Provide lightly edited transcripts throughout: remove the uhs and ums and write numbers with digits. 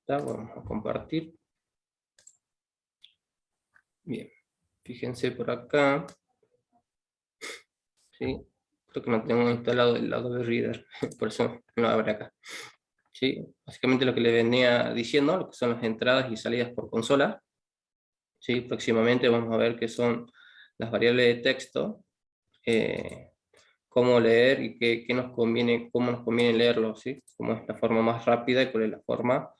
¿Está? Vamos a compartir. Bien, fíjense por acá. ¿Sí? Creo que no tengo instalado el Adobe Reader, por eso no abre acá. ¿Sí? Básicamente lo que le venía diciendo, lo que son las entradas y salidas por consola. ¿Sí? Próximamente vamos a ver qué son las variables de texto, cómo leer y qué nos conviene, cómo nos conviene leerlo, ¿sí? Cómo es la forma más rápida y cuál es la forma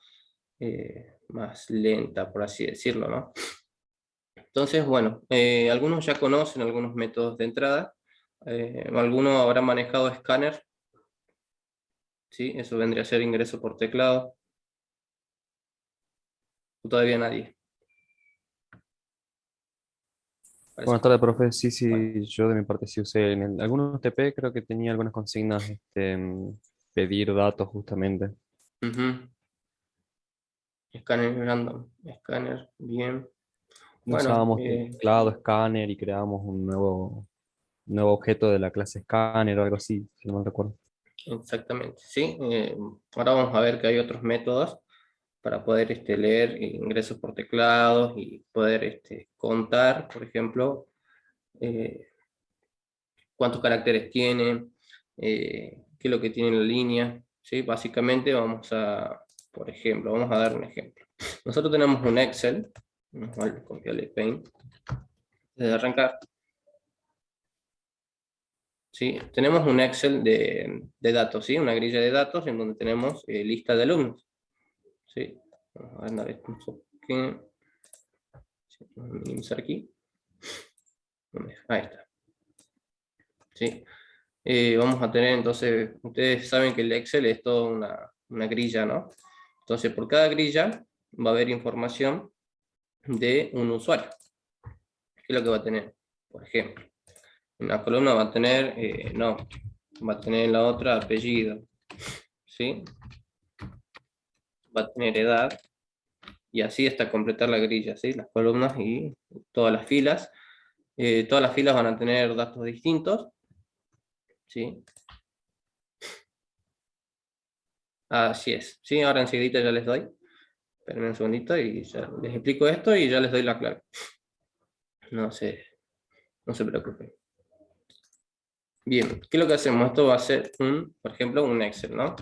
más lenta, por así decirlo, ¿no? Entonces, bueno, algunos ya conocen algunos métodos de entrada, algunos habrán manejado Scanner, ¿sí? Eso vendría a ser ingreso por teclado, o todavía nadie. Parece Buenas que tardes, profe. Sí, bueno. sí, yo de mi parte sí usé en algunos TP, creo que tenía algunas consignas, pedir datos justamente. Ujú. Escáner random, escáner, bien. Bueno, Usábamos teclado, escáner y creábamos un nuevo objeto de la clase escáner o algo así, si no me recuerdo. exactamente, ¿sí? Ahora vamos a ver que hay otros métodos para poder leer ingresos por teclados y poder contar, por ejemplo, eh, cuántos caracteres tiene, qué es lo que tiene la línea, ¿sí? Básicamente vamos a, por ejemplo, vamos a dar un ejemplo. Nosotros tenemos un Excel, vamos a copiarle Paint, desde arrancar, ¿sí? Tenemos un Excel de datos, ¿sí? Una grilla de datos en donde tenemos lista de alumnos, ¿sí? Vamos a ver una vez que minimizar aquí. Ahí está, ¿sí? Vamos a tener entonces, ustedes saben que el Excel es toda una grilla, ¿no? Entonces, por cada grilla va a haber información de un usuario. ¿Qué es lo que va a tener? Por ejemplo, en la columna va a tener nombre, va a tener en la otra apellido, ¿sí? Va a tener edad, y así hasta completar la grilla, ¿sí? Las columnas y todas las filas. Todas las filas van a tener datos distintos, ¿sí? Así es, ¿sí? Ahora enseguida ya les doy. Espérenme un segundito y ya les explico esto y ya les doy la clave. No se, no se preocupen. Bien, ¿qué es lo que hacemos? Esto va a ser, por ejemplo, un Excel, ¿no?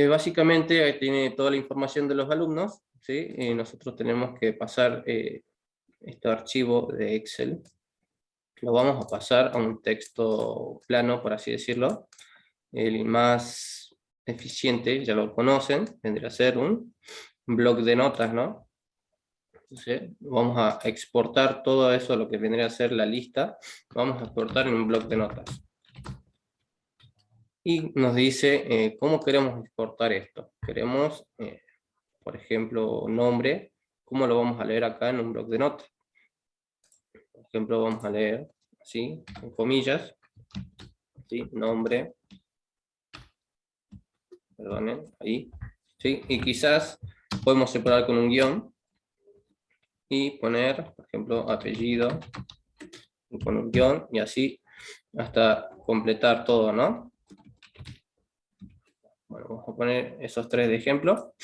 Básicamente ahí tiene toda la información de los alumnos, ¿sí? Y nosotros tenemos que pasar este archivo de Excel, lo vamos a pasar a un texto plano, por así decirlo. El más eficiente, ya lo conocen, vendría a ser un bloc de notas, ¿no? Entonces, vamos a exportar todo eso, lo que vendría a ser la lista, vamos a exportar en un bloc de notas. Y nos dice cómo queremos exportar esto. Queremos, por ejemplo, nombre, ¿cómo lo vamos a leer acá en un bloc de notas? Por ejemplo, vamos a leer así, en comillas, ¿sí? Nombre, perdonen, ahí, ¿sí? Y quizás podemos separar con un guión y poner, por ejemplo, apellido, y con un guión, y así hasta completar todo, ¿no? Bueno, vamos a poner esos tres de ejemplo.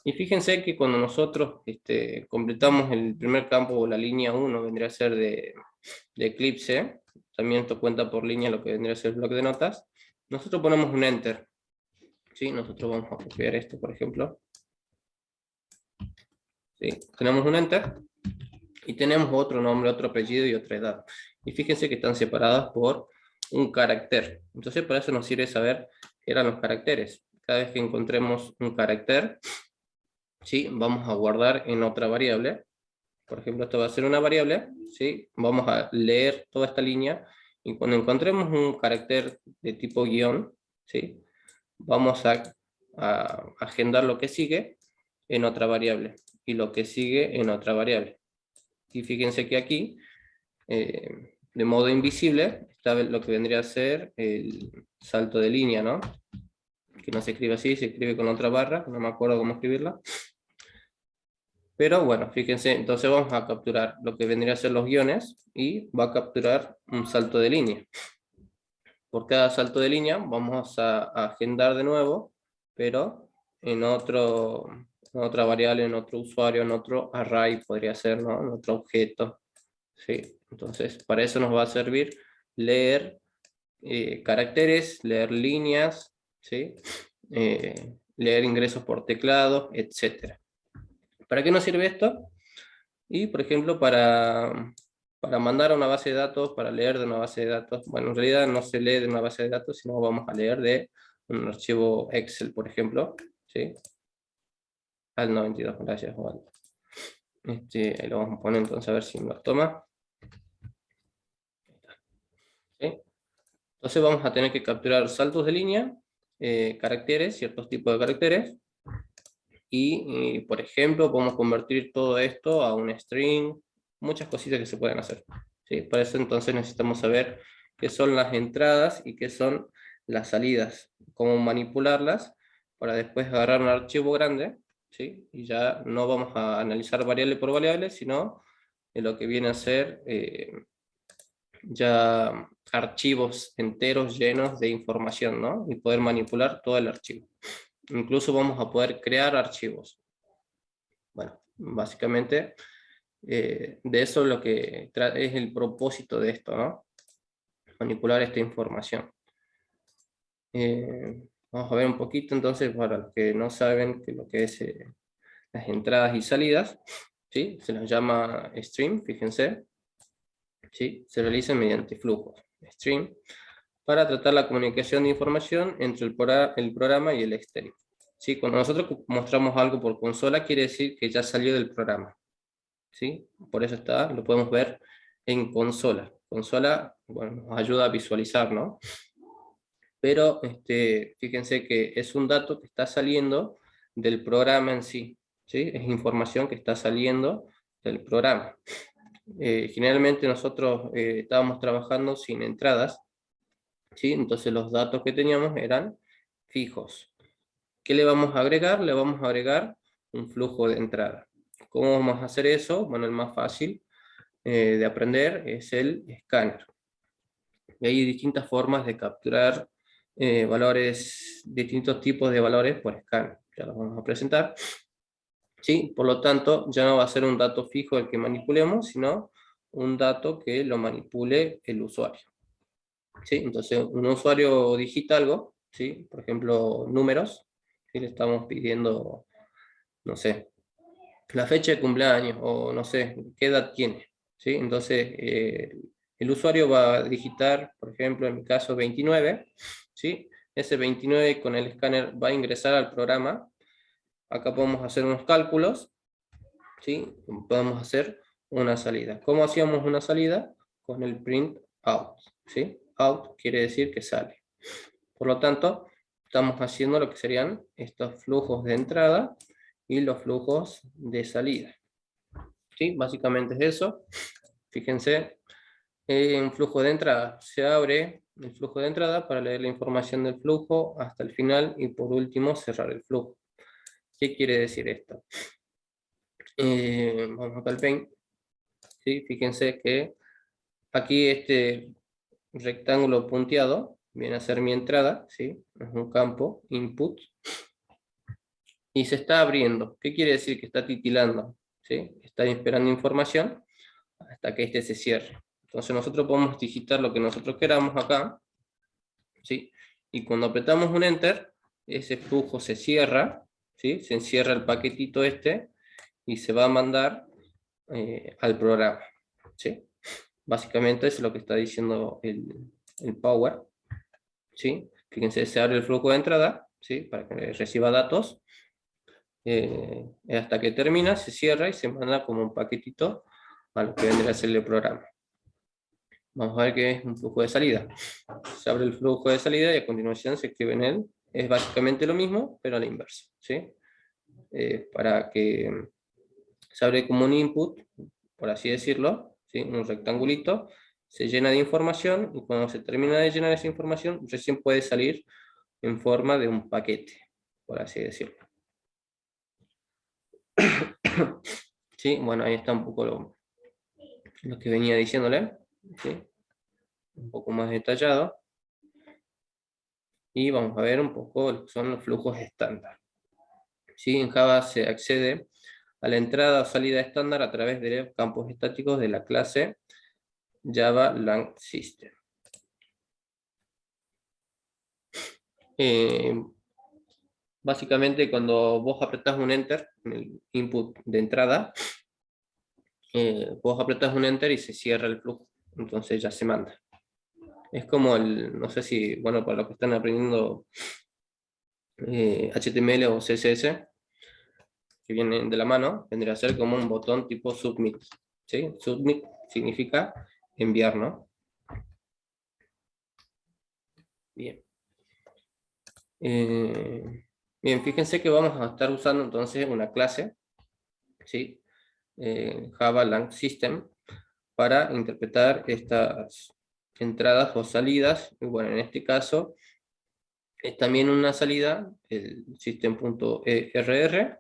Y fíjense que cuando nosotros completamos el primer campo o la línea 1, vendría a ser de Eclipse, también esto cuenta por línea lo que vendría a ser el bloque de notas, nosotros ponemos un Enter, ¿sí? Nosotros vamos a copiar esto, por ejemplo. ¿Sí? Tenemos un Enter y tenemos otro nombre, otro apellido y otra edad. Y fíjense que están separadas por un carácter. Entonces, para eso nos sirve saber qué eran los caracteres. Cada vez que encontremos un carácter, ¿sí? Vamos a guardar en otra variable. Por ejemplo, esto va a ser una variable, ¿sí? Vamos a leer toda esta línea y cuando encontremos un carácter de tipo guión, ¿sí? Vamos a agendar lo que sigue en otra variable y lo que sigue en otra variable. Y fíjense que aquí, de modo invisible, está lo que vendría a ser el salto de línea, ¿no? Que no se escribe así, se escribe con otra barra, no me acuerdo cómo escribirla. Pero bueno, fíjense, entonces vamos a capturar lo que vendría a ser los guiones y va a capturar un salto de línea. Por cada salto de línea vamos a agendar de nuevo pero en otra variable, en otro usuario, en otro array podría ser, ¿no? En otro objeto. ¿Sí? Entonces, para eso nos va a servir leer caracteres, leer líneas, ¿sí? Leer ingresos por teclado, etc. ¿Para qué nos sirve esto? Y, por ejemplo, para mandar a una base de datos, para leer de una base de datos, bueno, en realidad no se lee de una base de datos, sino vamos a leer de un archivo Excel, por ejemplo, ¿sí? Al 92, gracias, Juan. Ahí lo vamos a poner entonces a ver si nos toma. ¿Sí? Entonces vamos a tener que capturar saltos de línea, caracteres, ciertos tipos de caracteres, y por ejemplo podemos convertir todo esto a un string, muchas cositas que se pueden hacer. ¿Sí? Para eso entonces necesitamos saber qué son las entradas y qué son las salidas, cómo manipularlas para después agarrar un archivo grande, ¿sí? Y ya no vamos a analizar variable por variable, sino en lo que viene a ser ya archivos enteros llenos de información, ¿no? Y poder manipular todo el archivo. Incluso vamos a poder crear archivos. Bueno, básicamente de eso es lo que es el propósito de esto, ¿no? Manipular esta información. Vamos a ver un poquito entonces para los que no saben que lo que es las entradas y salidas, ¿sí? Se las llama stream, fíjense, ¿sí? Se realizan mediante flujos. Stream, para tratar la comunicación de información entre el programa y el exterior. ¿Sí? Cuando nosotros mostramos algo por consola, quiere decir que ya salió del programa. ¿Sí? Por eso lo podemos ver en consola. Consola, bueno, nos ayuda a visualizar, ¿no? Pero fíjense que es un dato que está saliendo del programa en sí. ¿Sí? Es información que está saliendo del programa. Generalmente nosotros estábamos trabajando sin entradas, ¿sí? Entonces los datos que teníamos eran fijos. ¿Qué le vamos a agregar? Le vamos a agregar un flujo de entrada. ¿Cómo vamos a hacer eso? Bueno, el más fácil de aprender es el escáner. Y hay distintas formas de capturar valores, distintos tipos de valores por escáner. Ya los vamos a presentar. ¿Sí? Por lo tanto, ya no va a ser un dato fijo el que manipulemos, sino un dato que lo manipule el usuario. ¿Sí? Entonces, un usuario digita algo, ¿sí? Por ejemplo, números, ¿sí? Le estamos pidiendo, no sé, la fecha de cumpleaños, o no sé, qué edad tiene, ¿sí? Entonces, el usuario va a digitar, por ejemplo, en mi caso, 29, ¿sí? Ese 29 con el escáner va a ingresar al programa. Acá podemos hacer unos cálculos, ¿sí? Podemos hacer una salida. ¿Cómo hacíamos una salida? Con el print out, ¿sí? Out quiere decir que sale. Por lo tanto, estamos haciendo lo que serían estos flujos de entrada y los flujos de salida. ¿Sí? Básicamente es eso. Fíjense, un flujo de entrada. Se abre el flujo de entrada para leer la información del flujo hasta el final y por último cerrar el flujo. ¿Qué quiere decir esto? Vamos acá al Paint. ¿Sí? Fíjense que aquí este rectángulo punteado viene a ser mi entrada, ¿sí? Es un campo, input, y se está abriendo. ¿Qué quiere decir? Que está titilando, ¿sí? Está esperando información hasta que este se cierre. Entonces nosotros podemos digitar lo que nosotros queramos acá, ¿sí? Y cuando apretamos un Enter, ese flujo se cierra, ¿sí? Se encierra el paquetito este y se va a mandar al programa, ¿sí? Básicamente es lo que está diciendo el Power, ¿sí? Fíjense, se abre el flujo de entrada, ¿sí? Para que reciba datos, hasta que termina, se cierra y se manda como un paquetito a lo que vendría a ser el programa. Vamos a ver qué es un flujo de salida. Se abre el flujo de salida y a continuación se escribe en él. Es básicamente lo mismo, pero a la inversa, ¿sí? Para que se abre como un input, por así decirlo, ¿sí? Un rectangulito, se llena de información y cuando se termina de llenar esa información, recién puede salir en forma de un paquete, por así decirlo. ¿Sí? Bueno, ahí está un poco lo que venía diciéndole, ¿sí? Un poco más detallado. y vamos a ver un poco lo que son los flujos estándar. ¿Sí? En Java se accede a la entrada o salida estándar a través de los campos estáticos de la clase Java Lang System. Básicamente cuando vos apretás un Enter en el input de entrada, vos apretás un Enter y se cierra el flujo, entonces ya se manda. Es como el, no sé si, bueno, para los que están aprendiendo HTML o CSS, que vienen de la mano, vendría a ser como un botón tipo Submit. ¿Sí? Submit significa enviar, ¿no? Bien. Bien, fíjense que vamos a estar usando entonces una clase, ¿sí? Java Lang System, para interpretar estas entradas o salidas. Y bueno, en este caso es también una salida, el system.err,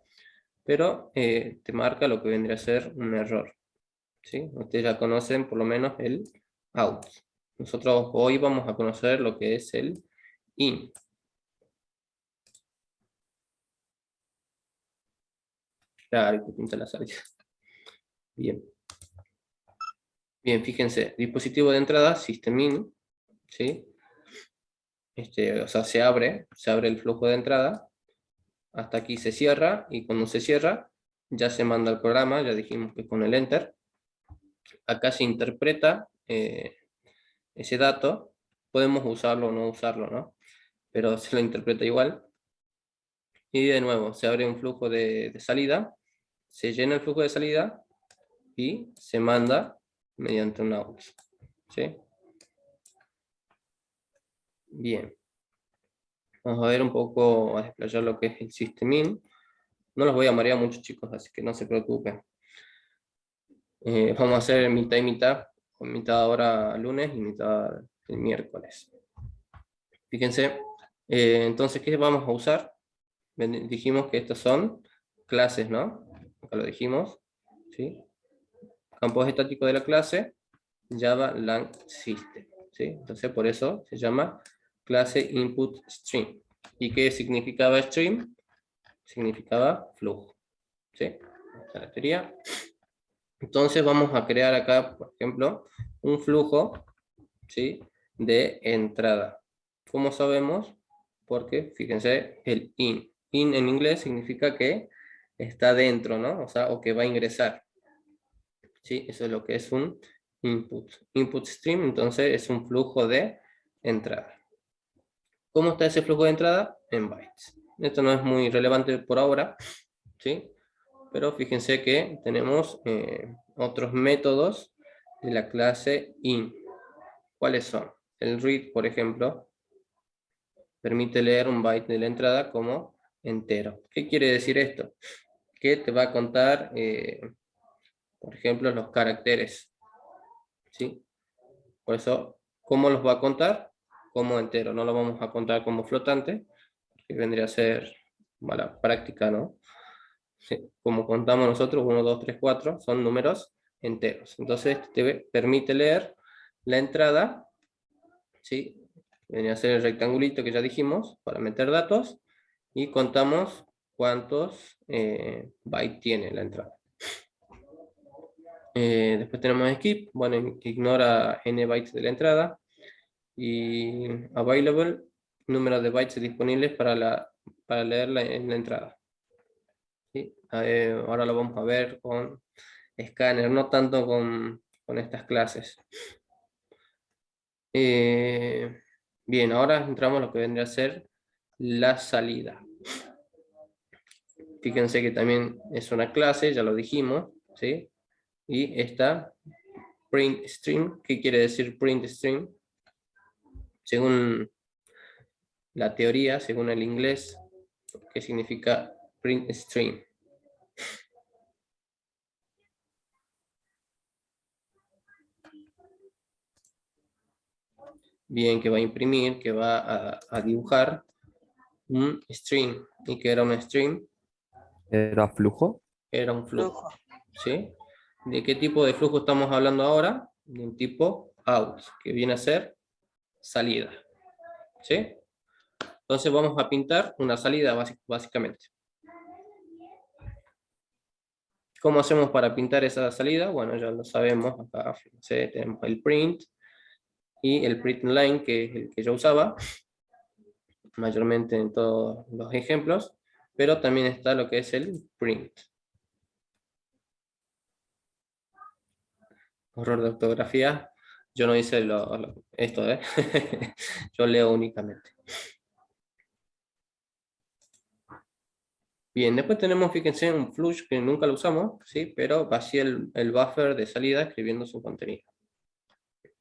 pero te marca lo que vendría a ser un error. ¿Sí? Ustedes ya conocen por lo menos el out. Nosotros hoy vamos a conocer lo que es el in. Claro, que pinta la salida. Bien. Bien, fíjense, dispositivo de entrada, system in, ¿sí? O sea, se abre el flujo de entrada, hasta aquí se cierra, y cuando se cierra, ya se manda al programa, ya dijimos que con el enter. Acá se interpreta ese dato, podemos usarlo o no usarlo, ¿no? Pero se lo interpreta igual. Y de nuevo, se abre un flujo de salida, se llena el flujo de salida, y se manda mediante un out. ¿Sí? Bien. Vamos a ver un poco, a desplayar lo que es el system in. No los voy a marear mucho, chicos, así que no se preocupen. Vamos a hacer mitad y mitad, con mitad ahora lunes y mitad el miércoles. Fíjense, entonces, ¿qué vamos a usar? Dijimos que estas son clases, ¿no? Acá lo dijimos, ¿sí? Campos estáticos de la clase Java Lang System, ¿sí? Entonces, por eso se llama clase input stream. ¿Y qué significaba stream? Significaba flujo, ¿sí? Esta es la teoría. Entonces vamos a crear acá, por ejemplo, un flujo, ¿sí? De entrada. ¿Cómo sabemos? Porque, fíjense, el in. In en inglés significa que está dentro, ¿no? O sea, o que va a ingresar. ¿Sí? Eso es lo que es un input. Input stream, entonces, es un flujo de entrada. ¿Cómo está ese flujo de entrada? En bytes. Esto no es muy relevante por ahora, ¿sí? Pero fíjense que tenemos otros métodos de la clase in. ¿Cuáles son? El read, por ejemplo, permite leer un byte de la entrada como entero. ¿Qué quiere decir esto? Que te va a contar, por ejemplo, los caracteres, ¿sí? Por eso, ¿cómo los va a contar? Como entero, no lo vamos a contar como flotante, que vendría a ser mala práctica, ¿no? Sí, como contamos nosotros, 1, 2, 3, 4, son números enteros. Entonces te permite leer la entrada, ¿sí? Viene a ser el rectangulito que ya dijimos, para meter datos, y contamos cuántos bytes tiene la entrada. Después tenemos skip, bueno, ignora n bytes de la entrada, y available, número de bytes disponibles para leerla en la entrada. ¿Sí? Ahora lo vamos a ver con Scanner, no tanto con estas clases. Bien, ahora entramos a lo que vendría a ser la salida. Fíjense que también es una clase, ya lo dijimos, ¿sí? Y esta print stream, ¿qué quiere decir print stream? Según la teoría, según el inglés, ¿qué significa print stream? Bien, que va a imprimir, que va a dibujar un stream. ¿Y qué era un stream? ¿Era flujo? Era un flujo. ¿Sí? ¿De qué tipo de flujo estamos hablando ahora? De un tipo out, que viene a ser salida. ¿Sí? Entonces vamos a pintar una salida básicamente. ¿Cómo hacemos para pintar esa salida? Bueno, ya lo sabemos, acá fíjense, tenemos el print y el print line, que es el que yo usaba mayormente en todos los ejemplos, pero también está lo que es el print. Horror de ortografía, yo no hice esto, yo leo únicamente. Bien, después tenemos, fíjense, un flush que nunca lo usamos, ¿sí? Pero vacía el buffer de salida escribiendo su contenido.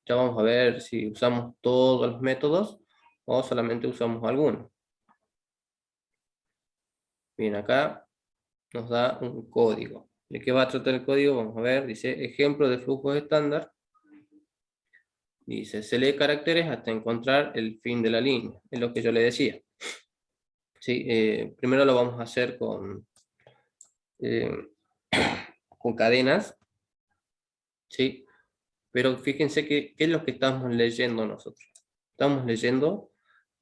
Ya vamos a ver si usamos todos los métodos o solamente usamos alguno. Bien, acá nos da un código. ¿De qué va a tratar el código? Vamos a ver, dice ejemplo de flujos estándar. Dice, se lee caracteres hasta encontrar el fin de la línea. Es lo que yo le decía. ¿Sí? Primero lo vamos a hacer eh, con cadenas, ¿sí? Pero fíjense ¿qué es lo que estamos leyendo nosotros? Estamos leyendo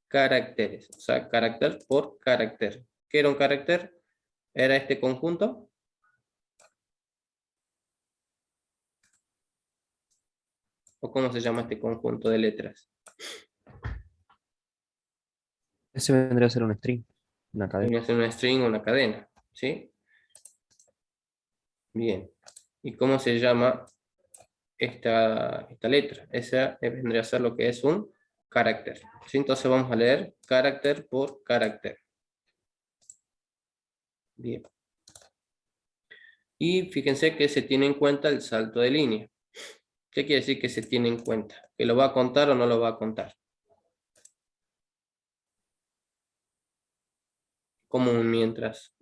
caracteres, o sea, carácter por carácter. ¿Qué era un carácter? Era este conjunto. ¿O cómo se llama este conjunto de letras? Ese vendría a ser un string, una cadena. Viene a ser una string o una cadena, ¿sí? Bien. ¿Y cómo se llama esta letra? Esa vendría a ser lo que es un carácter, ¿sí? Entonces vamos a leer carácter por carácter. Bien. Y fíjense que se tiene en cuenta el salto de línea. ¿Qué quiere decir que se tiene en cuenta? ¿Que lo va a contar o no lo va a contar? Como un mientras.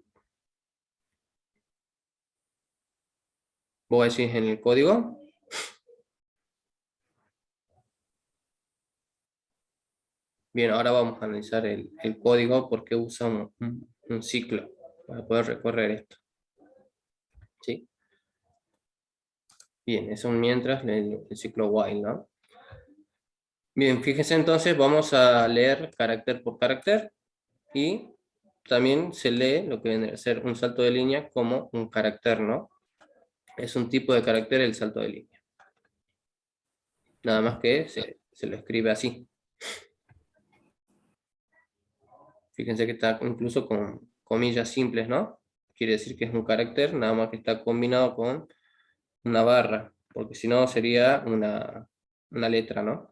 ¿Vos decís en el código? Bien, ahora vamos a analizar el código porque usa un ciclo para poder recorrer esto. ¿Sí? Bien, es un mientras el ciclo while, ¿no? Bien, fíjense entonces, vamos a leer carácter por carácter y también se lee lo que viene a ser un salto de línea como un carácter, ¿no? Es un tipo de carácter el salto de línea. Nada más que se lo escribe así. Fíjense que está incluso con comillas simples, ¿no? Quiere decir que es un carácter, nada más que está combinado con una barra, porque si no sería una letra, ¿no?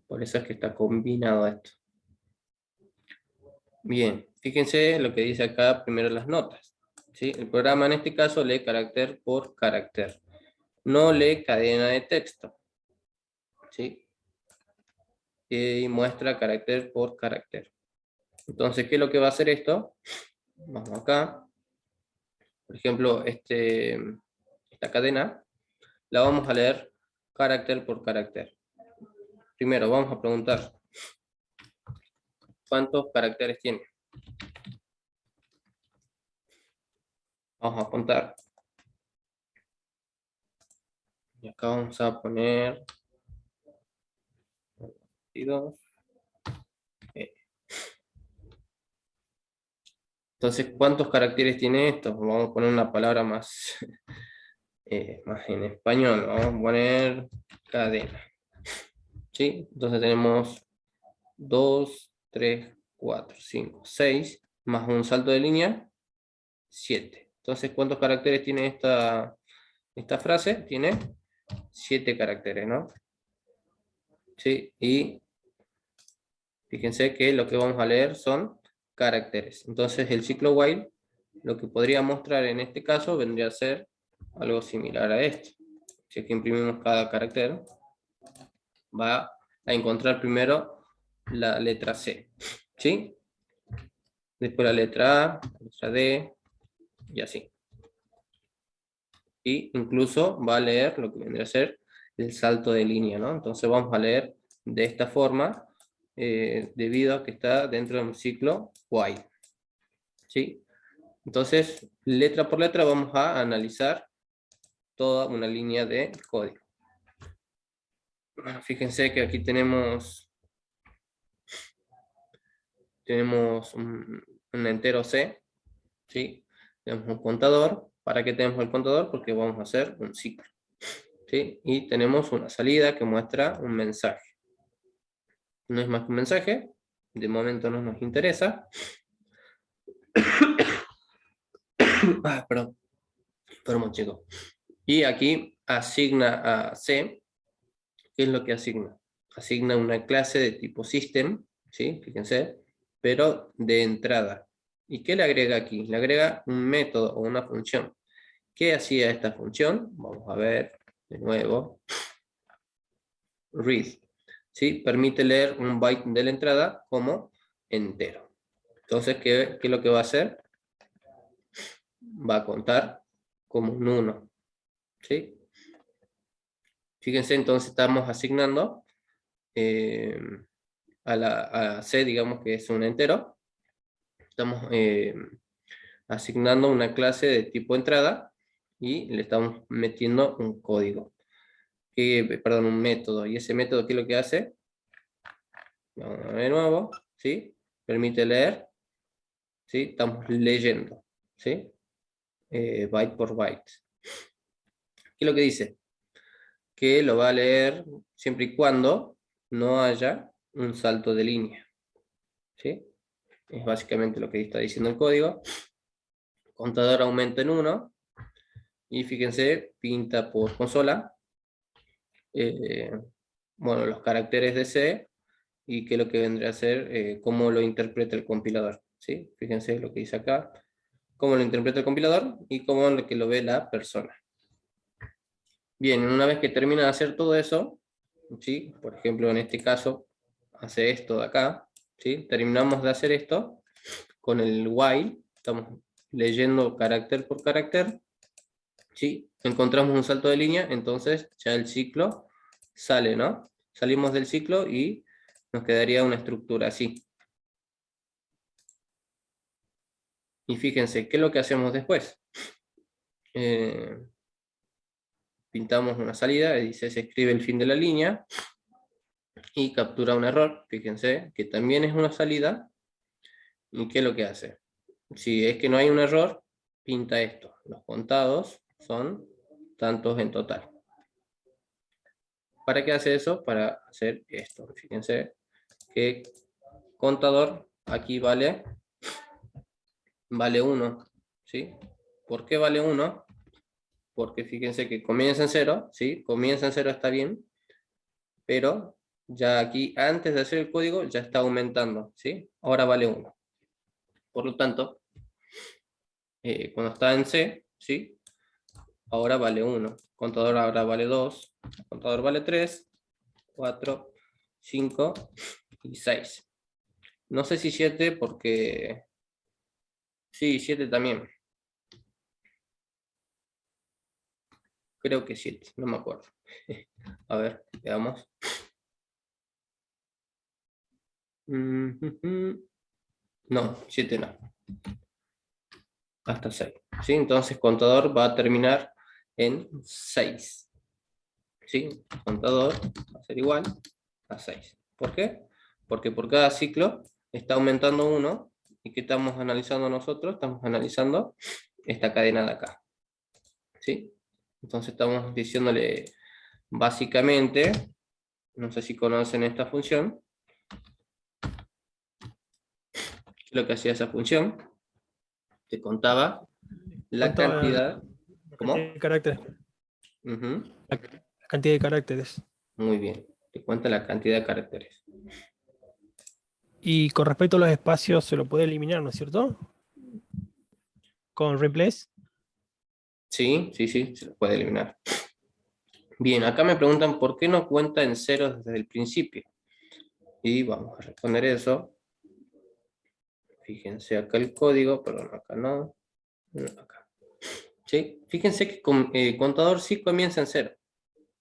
Por eso es que está combinado esto. Bien, fíjense lo que dice acá primero las notas. ¿Sí? El programa en este caso lee carácter por carácter. No lee cadena de texto. ¿Sí? Y muestra carácter por carácter. Entonces, ¿qué es lo que va a hacer esto? Vamos acá. Por ejemplo, esta cadena la vamos a leer carácter por carácter. Primero vamos a preguntar cuántos caracteres tiene. Vamos a contar. Y acá vamos a poner 22. Entonces, ¿cuántos caracteres tiene esto? Vamos a poner una palabra más, más en español. Vamos a poner cadena. ¿Sí? Entonces tenemos 2, 3, 4, 5, 6, más un salto de línea, 7. Entonces, ¿cuántos caracteres tiene esta frase? Tiene 7 caracteres, ¿no? ¿Sí? Y fíjense que lo que vamos a leer son caracteres. Entonces, el ciclo while, lo que podría mostrar en este caso, vendría a ser algo similar a esto. Si es que imprimimos cada carácter, va a encontrar primero la letra C. ¿Sí? Después la letra A, la letra D, y así. Y incluso va a leer lo que vendría a ser el salto de línea, ¿no? Entonces vamos a leer de esta forma, debido a que está dentro de un ciclo while. ¿Sí? Entonces, letra por letra vamos a analizar toda una línea de código. Bueno, fíjense que aquí tenemos tenemos un entero C, ¿sí? Tenemos un contador. ¿Para qué tenemos el contador? Porque vamos a hacer un ciclo, ¿sí? Y tenemos una salida que muestra un mensaje. No es más que un mensaje, de momento no nos interesa. Perdón, enfermo chico. Y aquí asigna a C, ¿qué es lo que asigna? Asigna una clase de tipo system, ¿sí? Fíjense, pero de entrada. ¿Y qué le agrega aquí? Le agrega un método o una función. ¿Qué hacía esta función? Vamos a ver de nuevo. Read, ¿sí? Permite leer un byte de la entrada como entero. Entonces, ¿qué es lo que va a hacer? Va a contar como un 1, ¿sí? Fíjense, entonces estamos asignando a C, digamos que es un entero, estamos asignando una clase de tipo entrada y le estamos metiendo un código, perdón, un método. ¿Y ese método qué es lo que hace? Vamos a ver de nuevo, ¿sí? Permite leer, ¿sí? Estamos leyendo, ¿sí? Byte por byte. ¿Qué es lo que dice? Que lo va a leer siempre y cuando no haya un salto de línea, ¿sí? Es básicamente lo que está diciendo el código. Contador aumenta en 1 y fíjense, pinta por consola, eh, bueno, los caracteres de C y qué es lo que vendría a ser, cómo lo interpreta el compilador, ¿sí? Fíjense lo que dice acá, cómo lo interpreta el compilador y cómo lo que lo ve la persona. Bien, una vez que termina de hacer todo eso, ¿sí? Por ejemplo, en este caso, hace esto de acá, ¿sí? Terminamos de hacer esto con el while, estamos leyendo carácter por carácter, ¿sí? Encontramos un salto de línea, entonces ya el ciclo sale, ¿no? Salimos del ciclo y nos quedaría una estructura así. Y fíjense, ¿qué es lo que hacemos después? Pintamos una salida, dice se escribe el fin de la línea y captura un error, fíjense, que también es una salida. ¿Y qué es lo que hace? Si es que no hay un error, pinta esto. Los contados son tantos en total. ¿Para qué hace eso? Para hacer esto. Fíjense que contador aquí vale 1, ¿sí? ¿Por qué vale 1? Porque fíjense que comienza en 0, ¿sí? Comienza en 0 está bien, pero ya aquí antes de hacer el código ya está aumentando, ¿sí? Ahora vale 1. Por lo tanto, cuando está en C, ¿sí? Ahora vale 1. Contador ahora vale 2. Contador vale 3, 4, 5 y 6. No sé si 7 porque... Sí, 7 también. Creo que 7, no me acuerdo. A ver, veamos. No, 7 no. Hasta 6. ¿Sí? Entonces contador va a terminar en 6. ¿Sí? Contador va a ser igual a 6. ¿Por qué? Porque por cada ciclo está aumentando 1. ¿Y qué estamos analizando nosotros? Estamos analizando esta cadena de acá. ¿Sí? Entonces estamos diciéndole básicamente, no sé si conocen esta función, ¿qué es lo que hacía esa función? Te contaba la Contaba cantidad. la cantidad ¿Cómo? de caracteres. Ujú. La cantidad de caracteres. Muy bien. Te cuenta la cantidad de caracteres. Y con respecto a los espacios, se lo puede eliminar, ¿no es cierto? Con replace. Sí, sí, sí, se lo puede eliminar. Bien, acá me preguntan por qué no cuenta en ceros desde el principio. Y vamos a responder eso. Fíjense acá el código, perdón, acá no. Acá. ¿Sí? Fíjense que contador sí comienza en 0.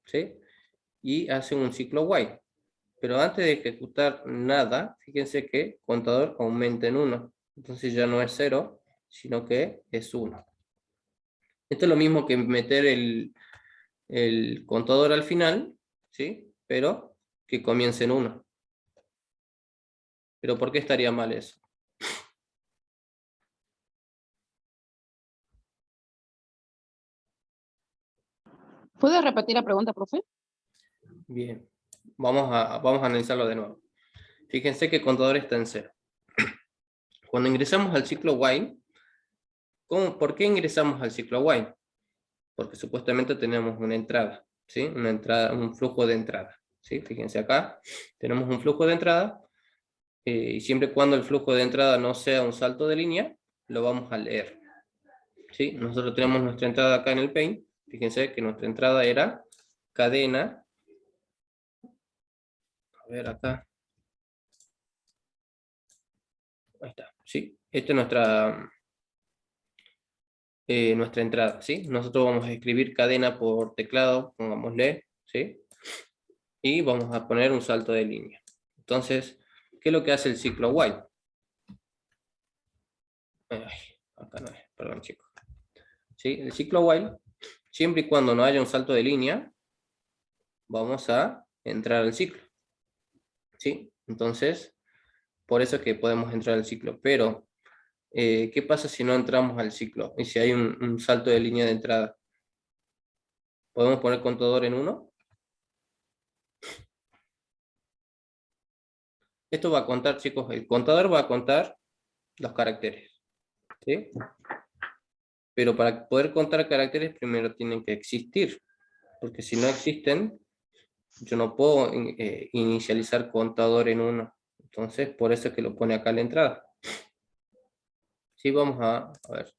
¿Sí? Y hace un ciclo while. Pero antes de ejecutar nada, fíjense que contador aumenta en 1. Entonces ya no es 0, sino que es 1. Esto es lo mismo que meter el contador al final, ¿sí? Pero que comience en 1. Pero ¿por qué estaría mal eso? ¿Puede repetir la pregunta, profe? Bien, vamos a analizarlo de nuevo. Fíjense que el contador está en 0. Cuando ingresamos al ciclo while, ¿por qué ingresamos al ciclo while? Porque supuestamente tenemos una entrada, ¿sí? Una entrada, un flujo de entrada, ¿sí? Fíjense acá, tenemos un flujo de entrada, y siempre y cuando el flujo de entrada no sea un salto de línea, lo vamos a leer, ¿sí? Nosotros tenemos nuestra entrada acá en el Paint, fíjense que nuestra entrada era cadena, a ver acá, ahí está, ¿sí? Esta es nuestra entrada, ¿sí? Nosotros vamos a escribir cadena por teclado, pongámosle, ¿sí? Y vamos a poner un salto de línea. Entonces, ¿qué es lo que hace el ciclo while? Ay, acá no es, perdón chicos. ¿Sí? El ciclo while, siempre y cuando no haya un salto de línea, vamos a entrar al ciclo, ¿sí? Entonces, por eso es que podemos entrar al ciclo. Pero, ¿qué pasa si no entramos al ciclo? Y si hay un salto de línea de entrada. ¿Podemos poner contador en 1? Esto va a contar, chicos, el contador va a contar los caracteres, ¿sí? Pero para poder contar caracteres primero tienen que existir, porque si no existen, yo no puedo inicializar contador en 1. Entonces, por eso es que lo pone acá en la entrada. Sí, vamos a ver.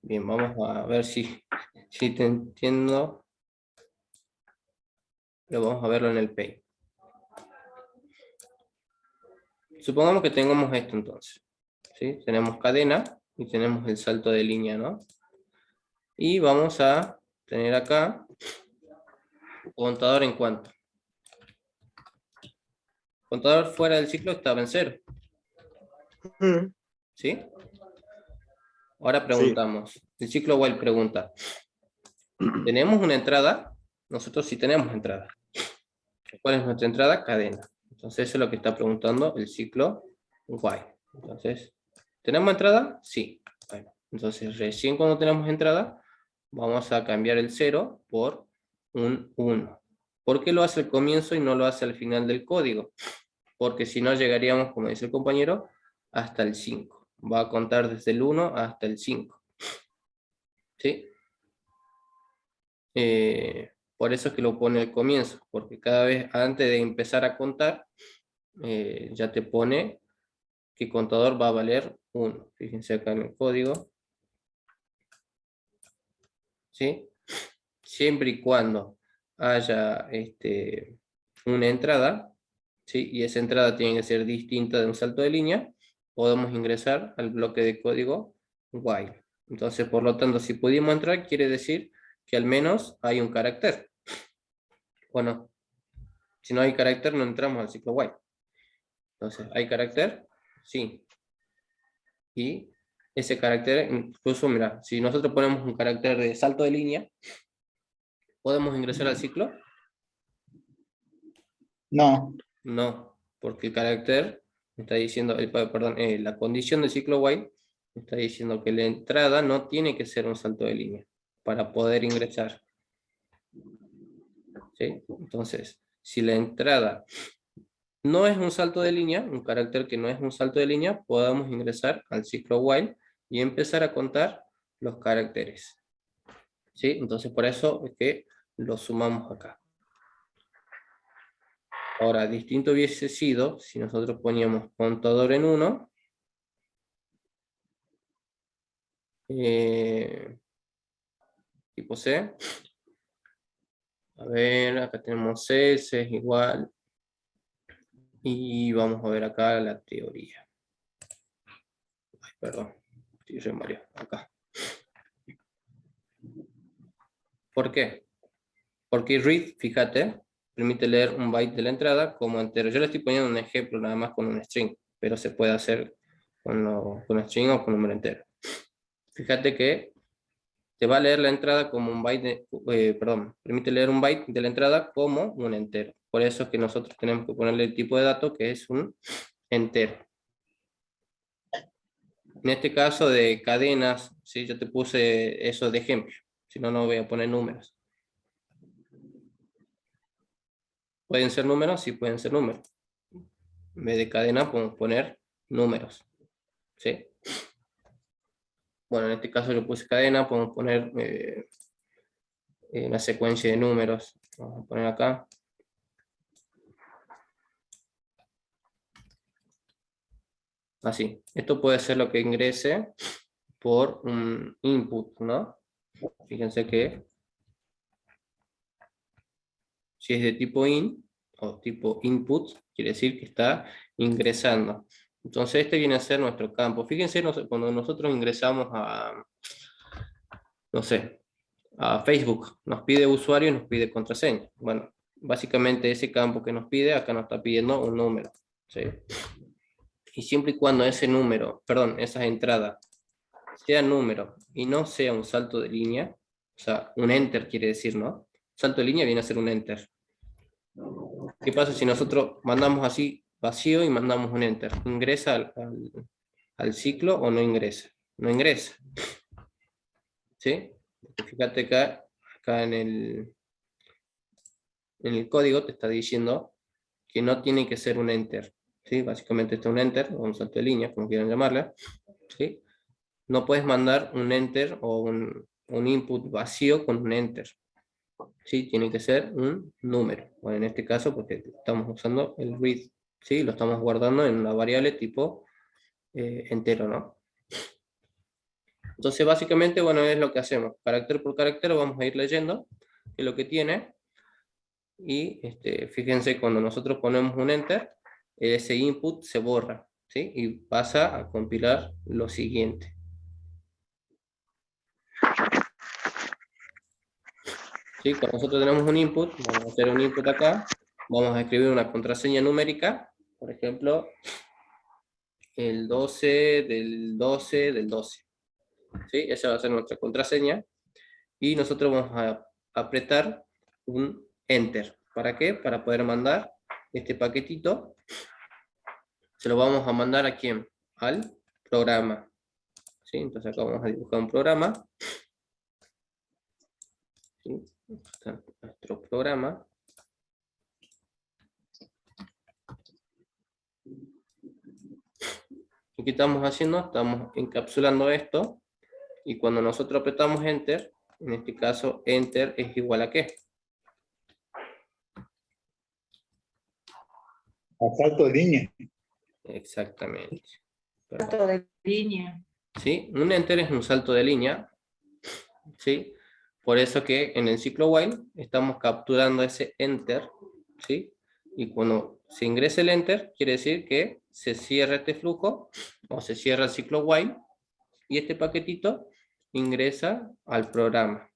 Bien, vamos a ver si te entiendo. Pero vamos a verlo en el Paint. Supongamos que tengamos esto entonces, ¿sí? Tenemos cadena y tenemos el salto de línea, ¿no? Y vamos a tener acá contador en cuánto. Contador fuera del ciclo estaba en 0. ¿Sí? Ahora preguntamos. El ciclo while pregunta. ¿Tenemos una entrada? Nosotros sí tenemos entrada. ¿Cuál es nuestra entrada? Cadena. Entonces eso es lo que está preguntando el ciclo while. Entonces, ¿tenemos entrada? Sí. Bueno, entonces recién cuando tenemos entrada, vamos a cambiar el 0 por un 1. ¿Por qué lo hace al comienzo y no lo hace al final del código? Porque si no llegaríamos, como dice el compañero, hasta el 5. Va a contar desde el 1 hasta el 5. ¿Sí? Por eso es que lo pone al comienzo, porque cada vez antes de empezar a contar, ya te pone que contador va a valer 1. Fíjense acá en el código. ¿Sí? Siempre y cuando haya una entrada, ¿sí? Y esa entrada tiene que ser distinta de un salto de línea, podemos ingresar al bloque de código while. Entonces, por lo tanto, si pudimos entrar, quiere decir que al menos hay un carácter. Bueno, si no hay carácter, no entramos al ciclo while. Entonces, ¿hay carácter? Sí. Y ese carácter, incluso, mira, si nosotros ponemos un carácter de salto de línea, ¿podemos ingresar al ciclo? No, No, porque el carácter está diciendo, perdón, la condición del ciclo while está diciendo que la entrada no tiene que ser un salto de línea para poder ingresar. ¿Sí? Entonces, si la entrada no es un salto de línea, un carácter que no es un salto de línea, podemos ingresar al ciclo while y empezar a contar los caracteres. ¿Sí? Entonces, por eso es que lo sumamos acá. Ahora, distinto hubiese sido si nosotros poníamos contador en 1. Tipo C. A ver, acá tenemos C, C es igual. Y vamos a ver acá la teoría. Ay, perdón, estoy re Mario, acá. ¿Por qué? Porque read, fíjate, permite leer un byte de la entrada como entero. Yo le estoy poniendo un ejemplo nada más con un string, pero se puede hacer con string o con número entero. Fíjate que te va a leer la entrada como un byte, permite leer un byte de la entrada como un entero. Por eso es que nosotros tenemos que ponerle el tipo de dato que es un entero. En este caso de cadenas, ¿sí? Yo te puse eso de ejemplo, si no, no voy a poner números. ¿Pueden ser números? Sí, pueden ser números. En vez de cadena podemos poner números, ¿sí? Bueno, en este caso yo puse cadena, podemos poner una secuencia de números. Vamos a poner acá. Así. Esto puede ser lo que ingrese por un input, ¿no? Fíjense que si es de tipo in o tipo input, quiere decir que está ingresando. Entonces este viene a ser nuestro campo. Fíjense cuando nosotros ingresamos a, no sé, a Facebook, nos pide usuario y nos pide contraseña. Bueno, básicamente ese campo que nos pide, acá nos está pidiendo un número, ¿sí? Y siempre y cuando ese número, perdón, esas entradas, sea número y no sea un salto de línea, o sea, un enter quiere decir, ¿no? Salto de línea viene a ser un enter. ¿Qué pasa si nosotros mandamos así vacío y mandamos un enter? ¿Ingresa al ciclo o no ingresa? No ingresa. ¿Sí? Fíjate acá en el código te está diciendo que no tiene que ser un enter. ¿Sí? Básicamente este es un enter o un salto de línea, como quieran llamarla. ¿Sí? No puedes mandar un enter o un input vacío con un enter. ¿Sí? Tiene que ser un número. Bueno, en este caso, porque estamos usando el read. ¿Sí? Lo estamos guardando en una variable tipo entero, ¿no? Entonces, básicamente, bueno, es lo que hacemos. Carácter por carácter vamos a ir leyendo qué es lo que tiene. Y fíjense, cuando nosotros ponemos un enter, ese input se borra, ¿sí? Y pasa a compilar lo siguiente. ¿Sí? Cuando nosotros tenemos un input, vamos a hacer un input acá, vamos a escribir una contraseña numérica, por ejemplo, el 12 del 12 del 12. ¿Sí? Esa va a ser nuestra contraseña. Y nosotros vamos a apretar un enter. ¿Para qué? Para poder mandar este paquetito. Se lo vamos a mandar ¿a quién? Al programa. ¿Sí? Entonces acá vamos a dibujar un programa. ¿Sí? Está nuestro programa. ¿Y qué estamos haciendo? Estamos encapsulando esto. Y cuando nosotros apretamos enter, en este caso enter es igual a ¿qué? A salto de línea. Exactamente. Salto de línea. ¿Sí? Un enter es un salto de línea. ¿Sí? Por eso que en el ciclo while estamos capturando ese enter. ¿Sí? Y cuando se ingresa el enter, quiere decir que se cierra este flujo o se cierra el ciclo while y este paquetito ingresa al programa.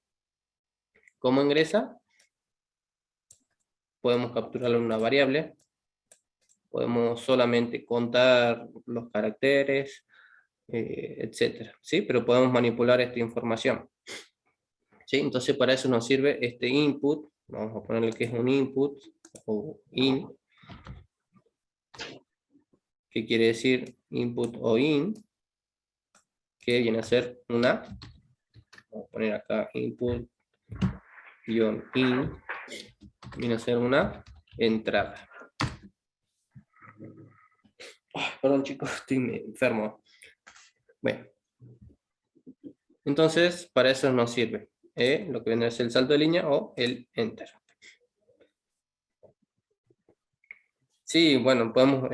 ¿Cómo ingresa? Podemos capturarlo en una variable, podemos solamente contar los caracteres, etcétera, ¿sí? Pero podemos manipular esta información. ¿Sí? Entonces para eso nos sirve este input, vamos a ponerle que es un input o in, que quiere decir input o in, que viene a ser una, vamos a poner acá input -in, viene a ser una entrada. Perdón chicos, estoy enfermo. Bueno, entonces para eso nos sirve lo que viene a ser el salto de línea o el enter. Sí, bueno, podemos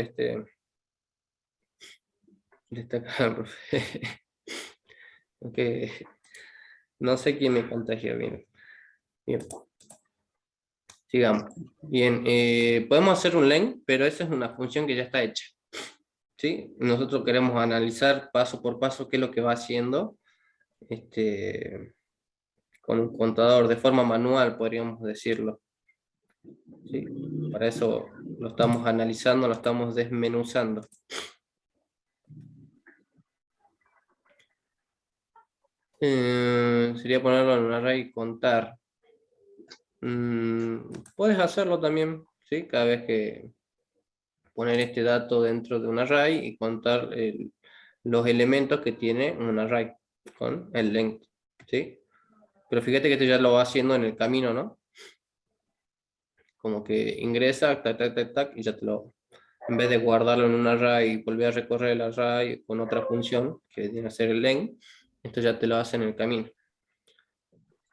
destacar, profe. Okay. No sé quién me contagió bien. Bien. Sigamos. Bien, podemos hacer un len, pero esa es una función que ya está hecha. ¿Sí? Nosotros queremos analizar paso por paso qué es lo que va haciendo con un contador de forma manual, podríamos decirlo. ¿Sí? Para eso lo estamos analizando, lo estamos desmenuzando. Sería ponerlo en un array y contar. Puedes hacerlo también, ¿sí? Cada vez que poner este dato dentro de un array y contar los elementos que tiene un array con el length, ¿sí? Pero fíjate que esto ya lo va haciendo en el camino, ¿no? Como que ingresa, tac, tac, tac, tac, y ya te lo... En vez de guardarlo en un array y volver a recorrer el array con otra función, que viene a ser el length, esto ya te lo hace en el camino.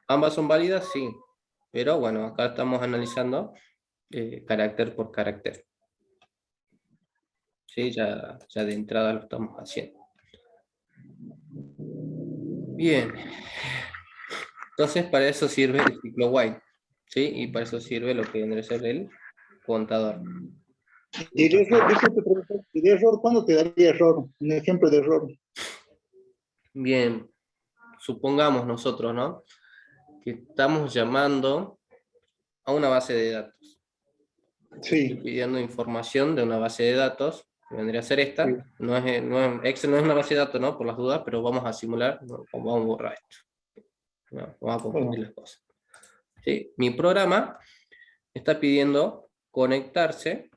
¿Ambas son válidas? Sí. Pero bueno, acá estamos analizando carácter por carácter. Sí, ya de entrada lo estamos haciendo. Bien. Entonces para eso sirve el ciclo while. ¿Sí? Y para eso sirve lo que vendría a ser el contador. Y de error, disculpe, profesor, ¿y de error cuándo te daría error? Un ejemplo de error. Bien. Supongamos nosotros, ¿no? Que estamos llamando a una base de datos. Estoy Sí, pidiendo información de una base de datos, que vendría a ser esta. Sí. Excel no es una base de datos, ¿no? Por las dudas, pero vamos a simular, no, vamos a borrar esto. No, vamos a confundir las cosas. ¿Sí? Mi programa está pidiendo conectarse.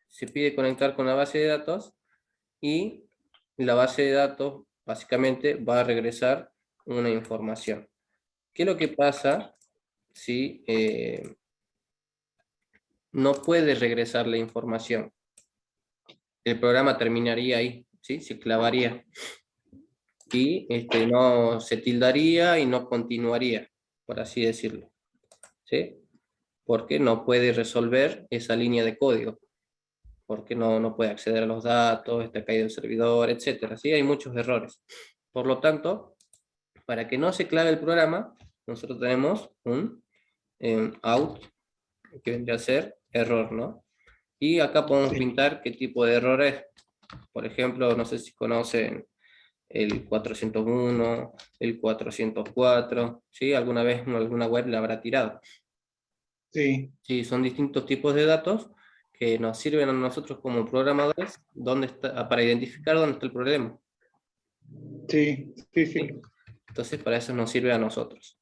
Se pide conectar con la base de datos y la base de datos básicamente va a regresar una información. ¿Qué es lo que pasa si no puede regresar la información? El programa terminaría ahí, ¿sí? Se clavaría. Y no se tildaría y no continuaría, por así decirlo. ¿Sí? Porque no puede resolver esa línea de código. Porque no puede acceder a los datos, está caído el servidor, etc. ¿Sí? Hay muchos errores. Por lo tanto, para que no se clave el programa, nosotros tenemos un out, que vendría a ser error, ¿no? Y acá podemos pintar qué tipo de error es. Por ejemplo, no sé si conocen el 401, el 404, ¿sí? Alguna vez en alguna web la habrá tirado. sí, Sí, son distintos tipos de datos que nos sirven a nosotros como programadores para identificar dónde está el problema. sí, sí, sí. ¿Sí? Entonces, para eso nos sirve a nosotros.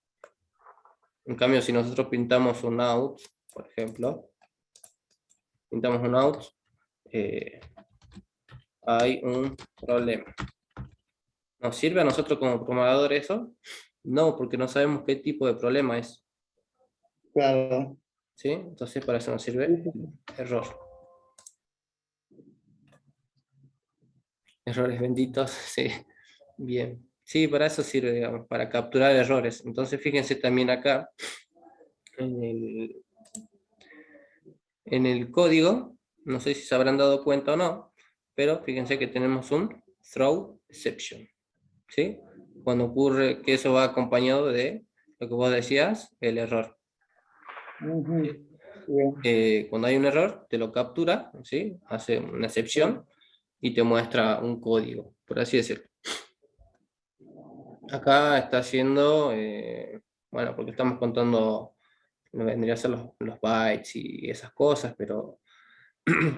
En cambio, si nosotros pintamos un out, por ejemplo, pintamos un out, hay un problema. ¿Nos sirve a nosotros como programadores eso? No, porque no sabemos qué tipo de problema es. Claro. ¿Sí? Entonces, para eso nos sirve el error. Errores benditos, sí. Bien. Sí, para eso sirve, digamos, para capturar errores. Entonces, fíjense también acá, en el código, no sé si se habrán dado cuenta o no, pero fíjense que tenemos un throw exception. ¿Sí? Cuando ocurre que eso va acompañado de lo que vos decías, el error. Ujú. Bien. Cuando hay un error, te lo captura, ¿sí? Hace una excepción y te muestra un código, por así decirlo. Acá está haciendo, bueno, porque estamos contando, no vendría a ser los bytes y esas cosas, pero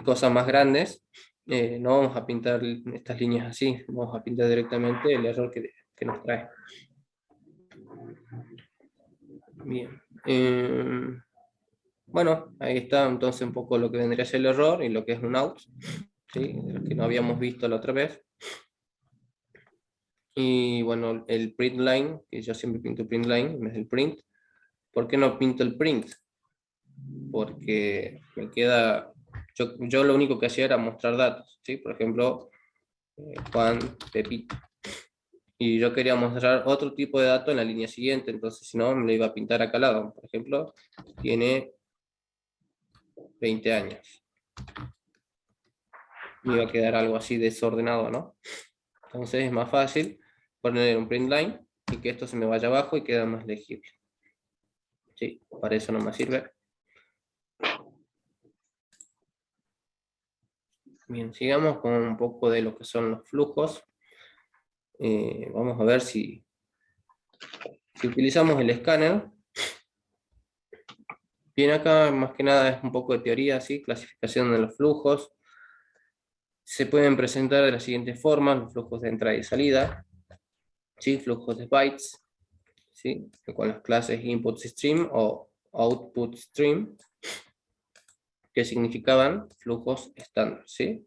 cosas más grandes, no vamos a pintar estas líneas así, vamos a pintar directamente el error que nos trae. Bien. Bueno, ahí está entonces un poco lo que vendría a ser el error y lo que es un out, ¿sí? Lo que no habíamos visto la otra vez. Y bueno, el print line, que yo siempre pinto print line en vez del print. ¿Por qué no pinto el print? Porque me queda... Yo lo único que hacía era mostrar datos, ¿sí? Por ejemplo, Juan, Pepito. Y yo quería mostrar otro tipo de dato en la línea siguiente, entonces si no, me lo iba a pintar acá al lado. Por ejemplo, tiene 20 años. Me iba a quedar algo así desordenado, ¿no? Entonces es más fácil poner un print line y que esto se me vaya abajo y queda más legible. Sí, para eso no me sirve. Bien, sigamos con un poco de lo que son los flujos. Vamos a ver si utilizamos el escáner. Bien, acá más que nada es un poco de teoría, ¿sí? Clasificación de los flujos. Se pueden presentar de la siguiente forma, los flujos de entrada y salida. ¿sí? Flujos de bytes, ¿sí? Con las clases input stream o output stream, que significaban flujos estándar, ¿sí?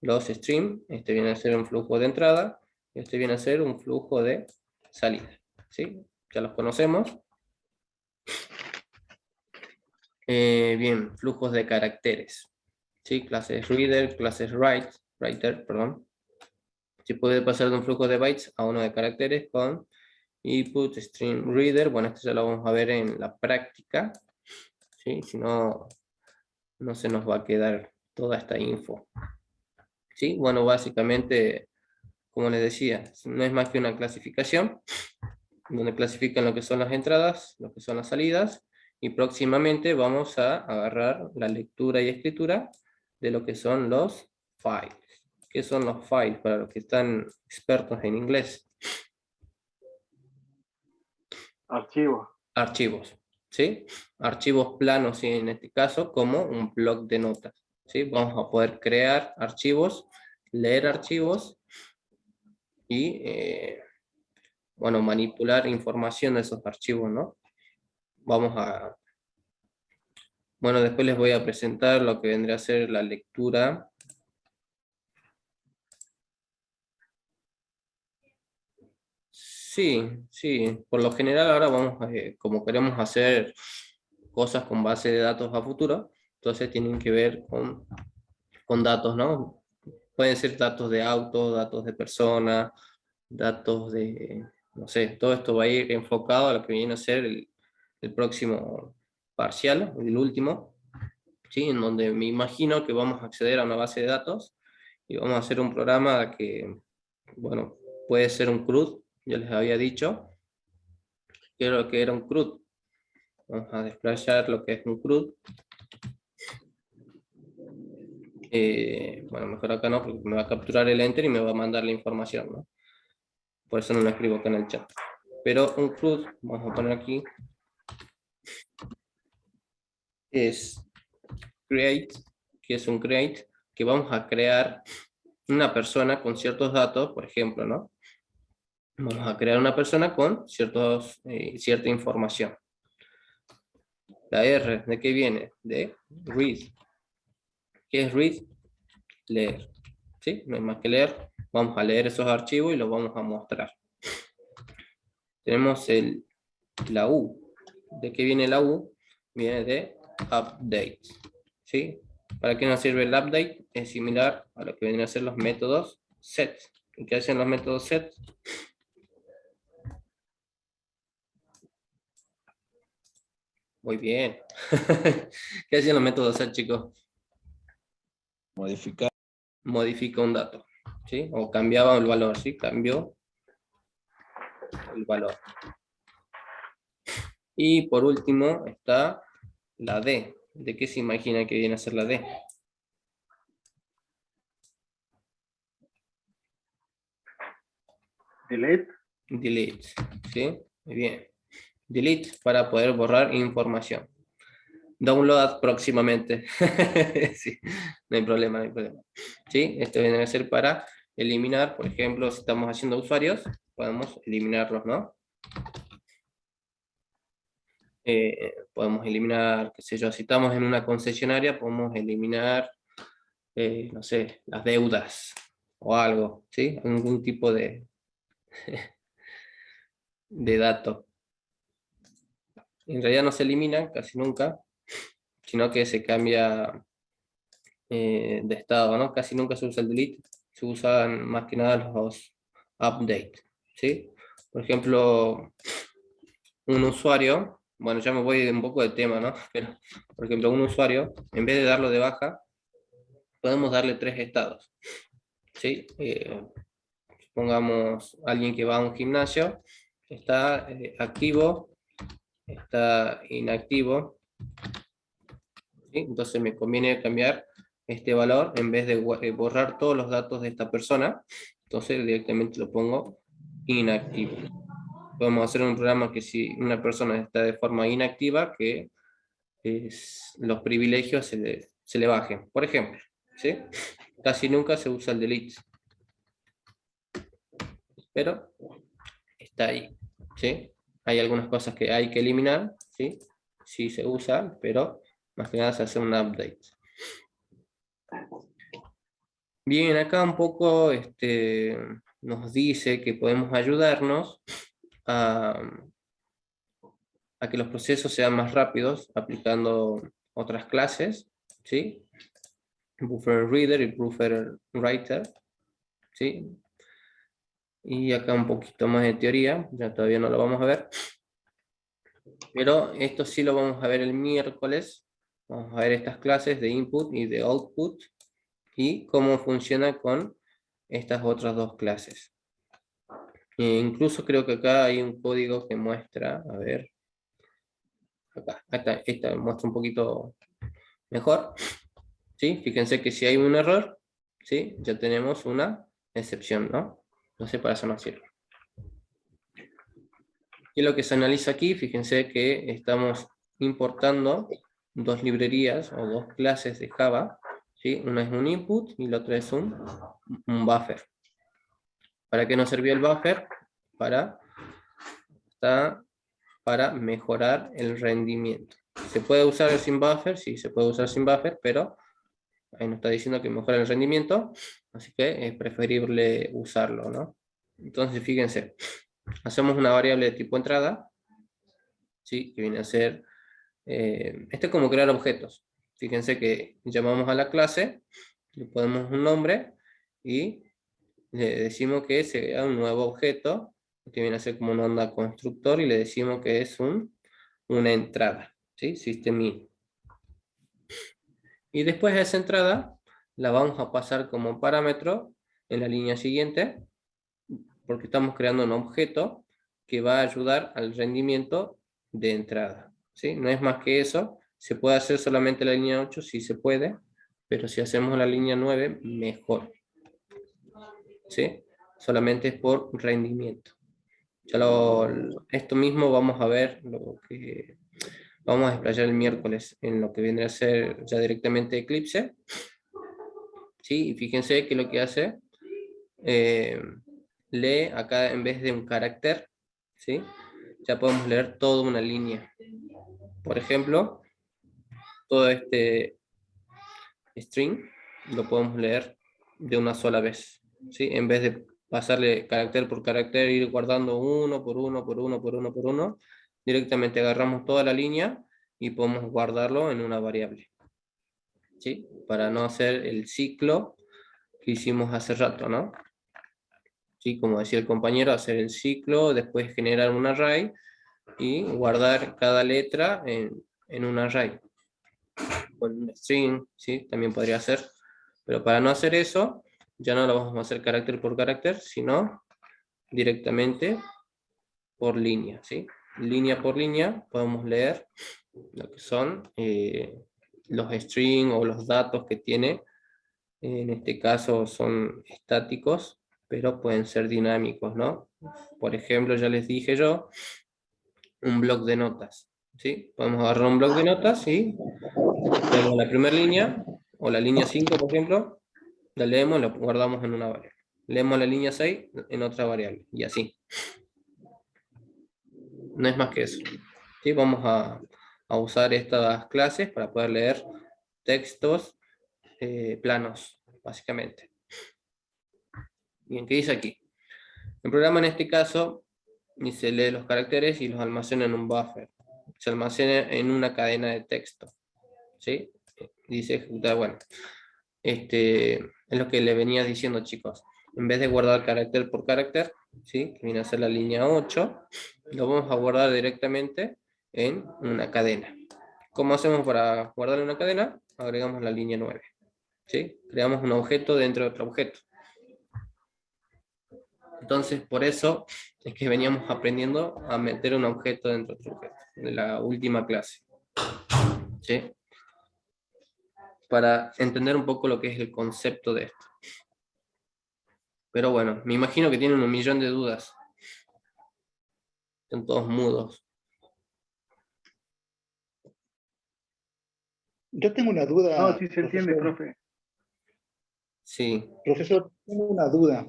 Los stream, este viene a ser un flujo de entrada, y este viene a ser un flujo de salida, ¿sí? Ya los conocemos. Bien, flujos de caracteres, ¿sí? Clases reader, clases writer, perdón. Se puede pasar de un flujo de bytes a uno de caracteres con input stream reader. Bueno, esto ya lo vamos a ver en la práctica, ¿sí? Si no, no se nos va a quedar toda esta info, ¿sí? Bueno, básicamente, como les decía, no es más que una clasificación, donde clasifican lo que son las entradas, lo que son las salidas, y próximamente vamos a agarrar la lectura y escritura de lo que son los files. ¿Qué son los files para los que están expertos en inglés? Archivo. Archivos, ¿sí? Archivos planos, ¿sí? En este caso, como un bloc de notas, ¿sí? Vamos a poder crear archivos, leer archivos y, bueno, manipular información de esos archivos, ¿no? Bueno, después les voy a presentar lo que vendría a ser la lectura. Sí, por lo general ahora vamos, como queremos hacer cosas con base de datos a futuro, entonces tienen que ver con datos, ¿no? Pueden ser datos de auto, datos de persona, datos de, no sé, todo esto va a ir enfocado a lo que viene a ser el próximo parcial, el último, ¿sí? En donde me imagino que vamos a acceder a una base de datos y vamos a hacer un programa que, bueno, puede ser un CRUD, ya les había dicho, creo que era un CRUD. Vamos a desplayar lo que es un CRUD. Bueno, mejor acá no, porque me va a capturar el enter y me va a mandar la información, ¿no? Por eso no lo escribo acá en el chat. Pero un CRUD, vamos a poner aquí, es create, que es un create, que vamos a crear una persona con ciertos datos, por ejemplo, ¿no? Vamos a crear una persona con cierta información. La R, ¿de qué viene? De read. ¿Qué es read? Leer. ¿Sí? No hay más que leer. Vamos a leer esos archivos y los vamos a mostrar. Tenemos la U. ¿De qué viene la U? Viene de update. ¿Sí? ¿Para qué nos sirve el update? Es similar a lo que vienen a ser los métodos set. ¿Y qué hacen los métodos set? Muy bien. ¿Qué hacen los métodos set, chicos? Modificar. Modifica un dato, ¿sí? O cambiaba el valor, ¿sí? Cambió el valor. Y por último está la D. ¿De qué se imagina que viene a ser la D? Delete. Delete, ¿sí? Muy bien. Delete para poder borrar información. Download próximamente. Sí, no hay problema, no hay problema. ¿Sí? Esto viene a ser para eliminar, por ejemplo, si estamos haciendo usuarios, podemos eliminarlos, ¿no? Podemos eliminar, qué sé yo, si estamos en una concesionaria, podemos eliminar, no sé, las deudas o algo, ¿sí? Algún tipo de dato. En realidad no se elimina casi nunca, sino que se cambia de estado, ¿no? Casi nunca se usa el delete, se usan más que nada los update, ¿sí? Por ejemplo, un usuario, bueno, ya me voy un poco de tema, ¿no? Pero, por ejemplo, un usuario, en vez de darlo de baja, podemos darle 3 estados, ¿sí? Supongamos alguien que va a un gimnasio, está activo, está inactivo, ¿sí? Entonces me conviene cambiar este valor en vez de borrar todos los datos de esta persona, entonces directamente lo pongo inactivo. Podemos hacer un programa que si una persona está de forma inactiva, que los privilegios se le bajen, por ejemplo, ¿sí? Casi nunca se usa el delete, pero está ahí, ¿sí? Hay algunas cosas que hay que eliminar, ¿sí? Sí se usa, pero más que nada se hace un update. Bien, acá un poco nos dice que podemos ayudarnos a que los procesos sean más rápidos aplicando otras clases, ¿sí? Buffer Reader y Buffer Writer, ¿sí? Y acá un poquito más de teoría, ya todavía no lo vamos a ver. Pero esto sí lo vamos a ver el miércoles. Vamos a ver estas clases de input y de output y cómo funciona con estas otras dos clases. Incluso creo que acá hay un código que muestra, a ver, acá esta muestra un poquito mejor, ¿sí? Fíjense que si hay un error, ¿sí? Ya tenemos una excepción, ¿no? Entonces para eso nos sirve. ¿Qué es lo que se analiza aquí? Fíjense que estamos importando dos librerías o dos clases de Java, ¿sí? Una es un input y la otra es un buffer. ¿Para qué nos sirvió el buffer? Para mejorar el rendimiento. ¿Se puede usar sin buffer? Sí, se puede usar sin buffer, pero ahí nos está diciendo que mejora el rendimiento, así que es preferible usarlo, ¿no? Entonces, fíjense, hacemos una variable de tipo entrada, ¿sí? Que viene a ser, esto es como crear objetos. Fíjense que llamamos a la clase, le ponemos un nombre y le decimos que sea un nuevo objeto, que viene a ser como una onda constructor, y le decimos que es una entrada, ¿sí? System-in. Y después de esa entrada, la vamos a pasar como parámetro en la línea siguiente, porque estamos creando un objeto que va a ayudar al rendimiento de entrada, ¿sí? No es más que eso. Se puede hacer solamente la línea 8, sí se puede, pero si hacemos la línea 9, mejor, ¿sí? Solamente es por rendimiento. Esto mismo vamos a ver, vamos a explayar el miércoles en lo que viene a ser ya directamente Eclipse, ¿sí? Y fíjense que lo que hace, lee acá en vez de un carácter, ¿sí? Ya podemos leer toda una línea. Por ejemplo, todo este string lo podemos leer de una sola vez, ¿sí? En vez de pasarle carácter por carácter, ir guardando uno por uno, por uno, por uno, por uno, directamente agarramos toda la línea y podemos guardarlo en una variable, ¿sí? Para no hacer el ciclo que hicimos hace rato, ¿no? ¿Sí? Como decía el compañero, hacer el ciclo, después generar un array y guardar cada letra en un array. Con un string, ¿sí? También podría ser. Pero para no hacer eso, ya no lo vamos a hacer carácter por carácter, sino directamente por línea, ¿sí? Línea por línea podemos leer lo que son los strings o los datos que tiene. En este caso son estáticos, pero pueden ser dinámicos, ¿no? Por ejemplo, ya les dije yo, un bloc de notas, ¿sí? Podemos agarrar un bloc de notas y leemos la primera línea, o la línea 5, por ejemplo, la leemos y la guardamos en una variable. Leemos la línea 6 en otra variable, y así. No es más que eso. ¿Sí? Vamos a usar estas clases para poder leer textos planos, básicamente. Bien, ¿qué dice aquí? El programa en este caso se lee los caracteres y los almacena en un buffer. Se almacena en una cadena de texto, ¿sí? Dice ejecutar, bueno. Es lo que le venía diciendo, chicos. En vez de guardar carácter por carácter, ¿sí? Que viene a ser la línea 8, lo vamos a guardar directamente en una cadena. ¿Cómo hacemos para guardar una cadena? Agregamos la línea 9, ¿sí? Creamos un objeto dentro de otro objeto. Entonces, por eso es que veníamos aprendiendo a meter un objeto dentro de otro objeto, de la última clase, ¿sí? Para entender un poco lo que es el concepto de esto. Pero bueno, me imagino que tienen 1.000.000 de dudas. Están todos mudos. Yo tengo una duda. No, sí se entiende, profesor. profe. Sí. Profesor, tengo una duda.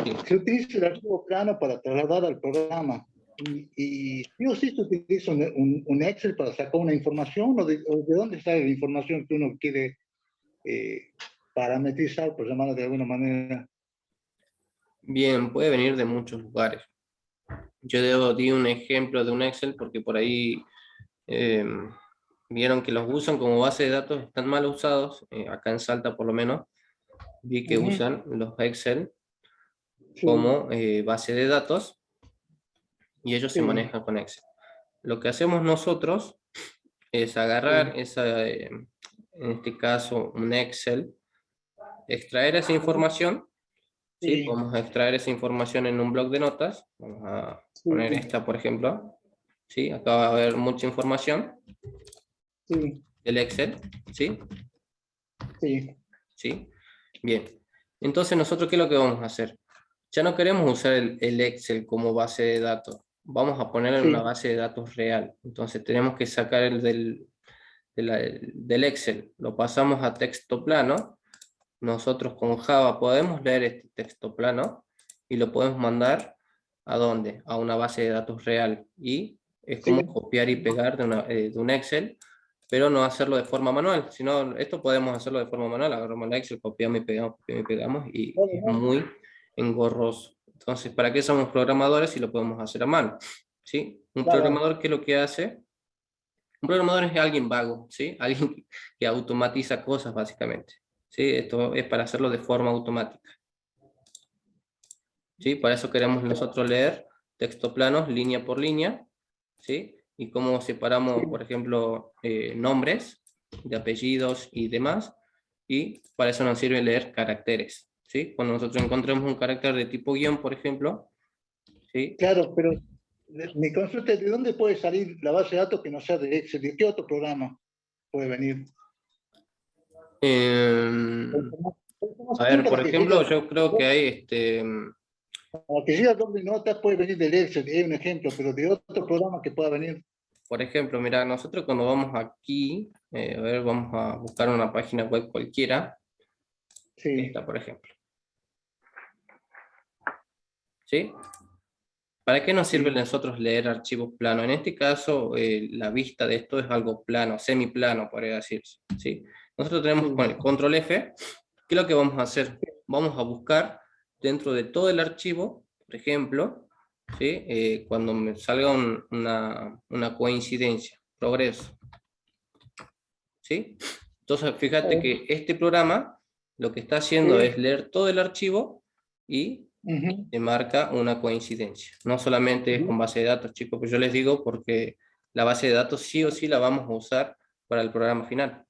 Sí. Se utiliza el archivo plano para trasladar al programa. Y sí o sí se utiliza un Excel para sacar una información, o de dónde sale la información que uno quiere parametrizar, por llamarlo de alguna manera. Bien, puede venir de muchos lugares. Di un ejemplo de un Excel porque por ahí eh, vieron que los usan como base de datos, están mal usados, acá en Salta por lo menos, vi que Ujú. usan los Excel Sí, como base de datos y ellos se sí, manejan con Excel. Lo que hacemos nosotros es agarrar esa, en este caso un Excel, extraer esa información, ¿sí? sí, Podemos extraer esa información en un bloc de notas, vamos a poner sí, esta por ejemplo, ¿sí? Acá va a haber mucha información sí, del Excel, ¿sí? sí, ¿Sí? Bien, entonces nosotros ¿qué es lo que vamos a hacer? Ya no queremos usar el Excel como base de datos, vamos a ponerlo en una sí, base de datos real, entonces tenemos que sacar el del Excel, lo pasamos a texto plano. Nosotros con Java podemos leer este texto plano y lo podemos mandar ¿a dónde? A una base de datos real. Y es sí, como copiar y pegar de un Excel, pero no hacerlo de forma manual. Sino esto podemos hacerlo de forma manual. Agarramos el Excel, copiamos y pegamos y es muy engorroso. Entonces, ¿para qué somos programadores si lo podemos hacer a mano? ¿Sí? Un claro, programador, ¿qué es lo que hace? Un programador es alguien vago, ¿sí? Alguien que automatiza cosas básicamente. ¿Sí? Esto es para hacerlo de forma automática. ¿Sí? Para eso queremos nosotros leer texto planos línea por línea, ¿sí? Y cómo separamos, por ejemplo, nombres de apellidos y demás. Y para eso nos sirve leer caracteres, ¿sí? Cuando nosotros encontramos un carácter de tipo guión, por ejemplo, ¿sí? claro, pero mi consulta es: ¿de dónde puede salir la base de datos que no sea de Excel? ¿De qué otro programa puede venir? Eh, a Información ver, por ejemplo, yo creo que hay para que siga doble notas puede venir del Excel, es un ejemplo, pero de otro programa que pueda venir. por ejemplo, mira, nosotros cuando vamos aquí, a ver, vamos a buscar una página web cualquiera, Sí, esta por ejemplo, ¿sí? ¿Para qué nos sirve a sí, nosotros leer archivos planos? En este caso, la vista de esto es algo plano, semiplano, podría decirse, ¿sí? Nosotros tenemos con el sí, control F, ¿qué es lo que vamos a hacer? Vamos a buscar dentro de todo el archivo, por ejemplo, ¿sí? Cuando me salga una coincidencia, progreso, ¿sí? Entonces, fíjate que este programa lo que está haciendo sí, es leer todo el archivo y ujú. te marca una coincidencia. No solamente es con base de datos, chicos, pero yo les digo porque la base de datos sí o sí la vamos a usar para el programa final.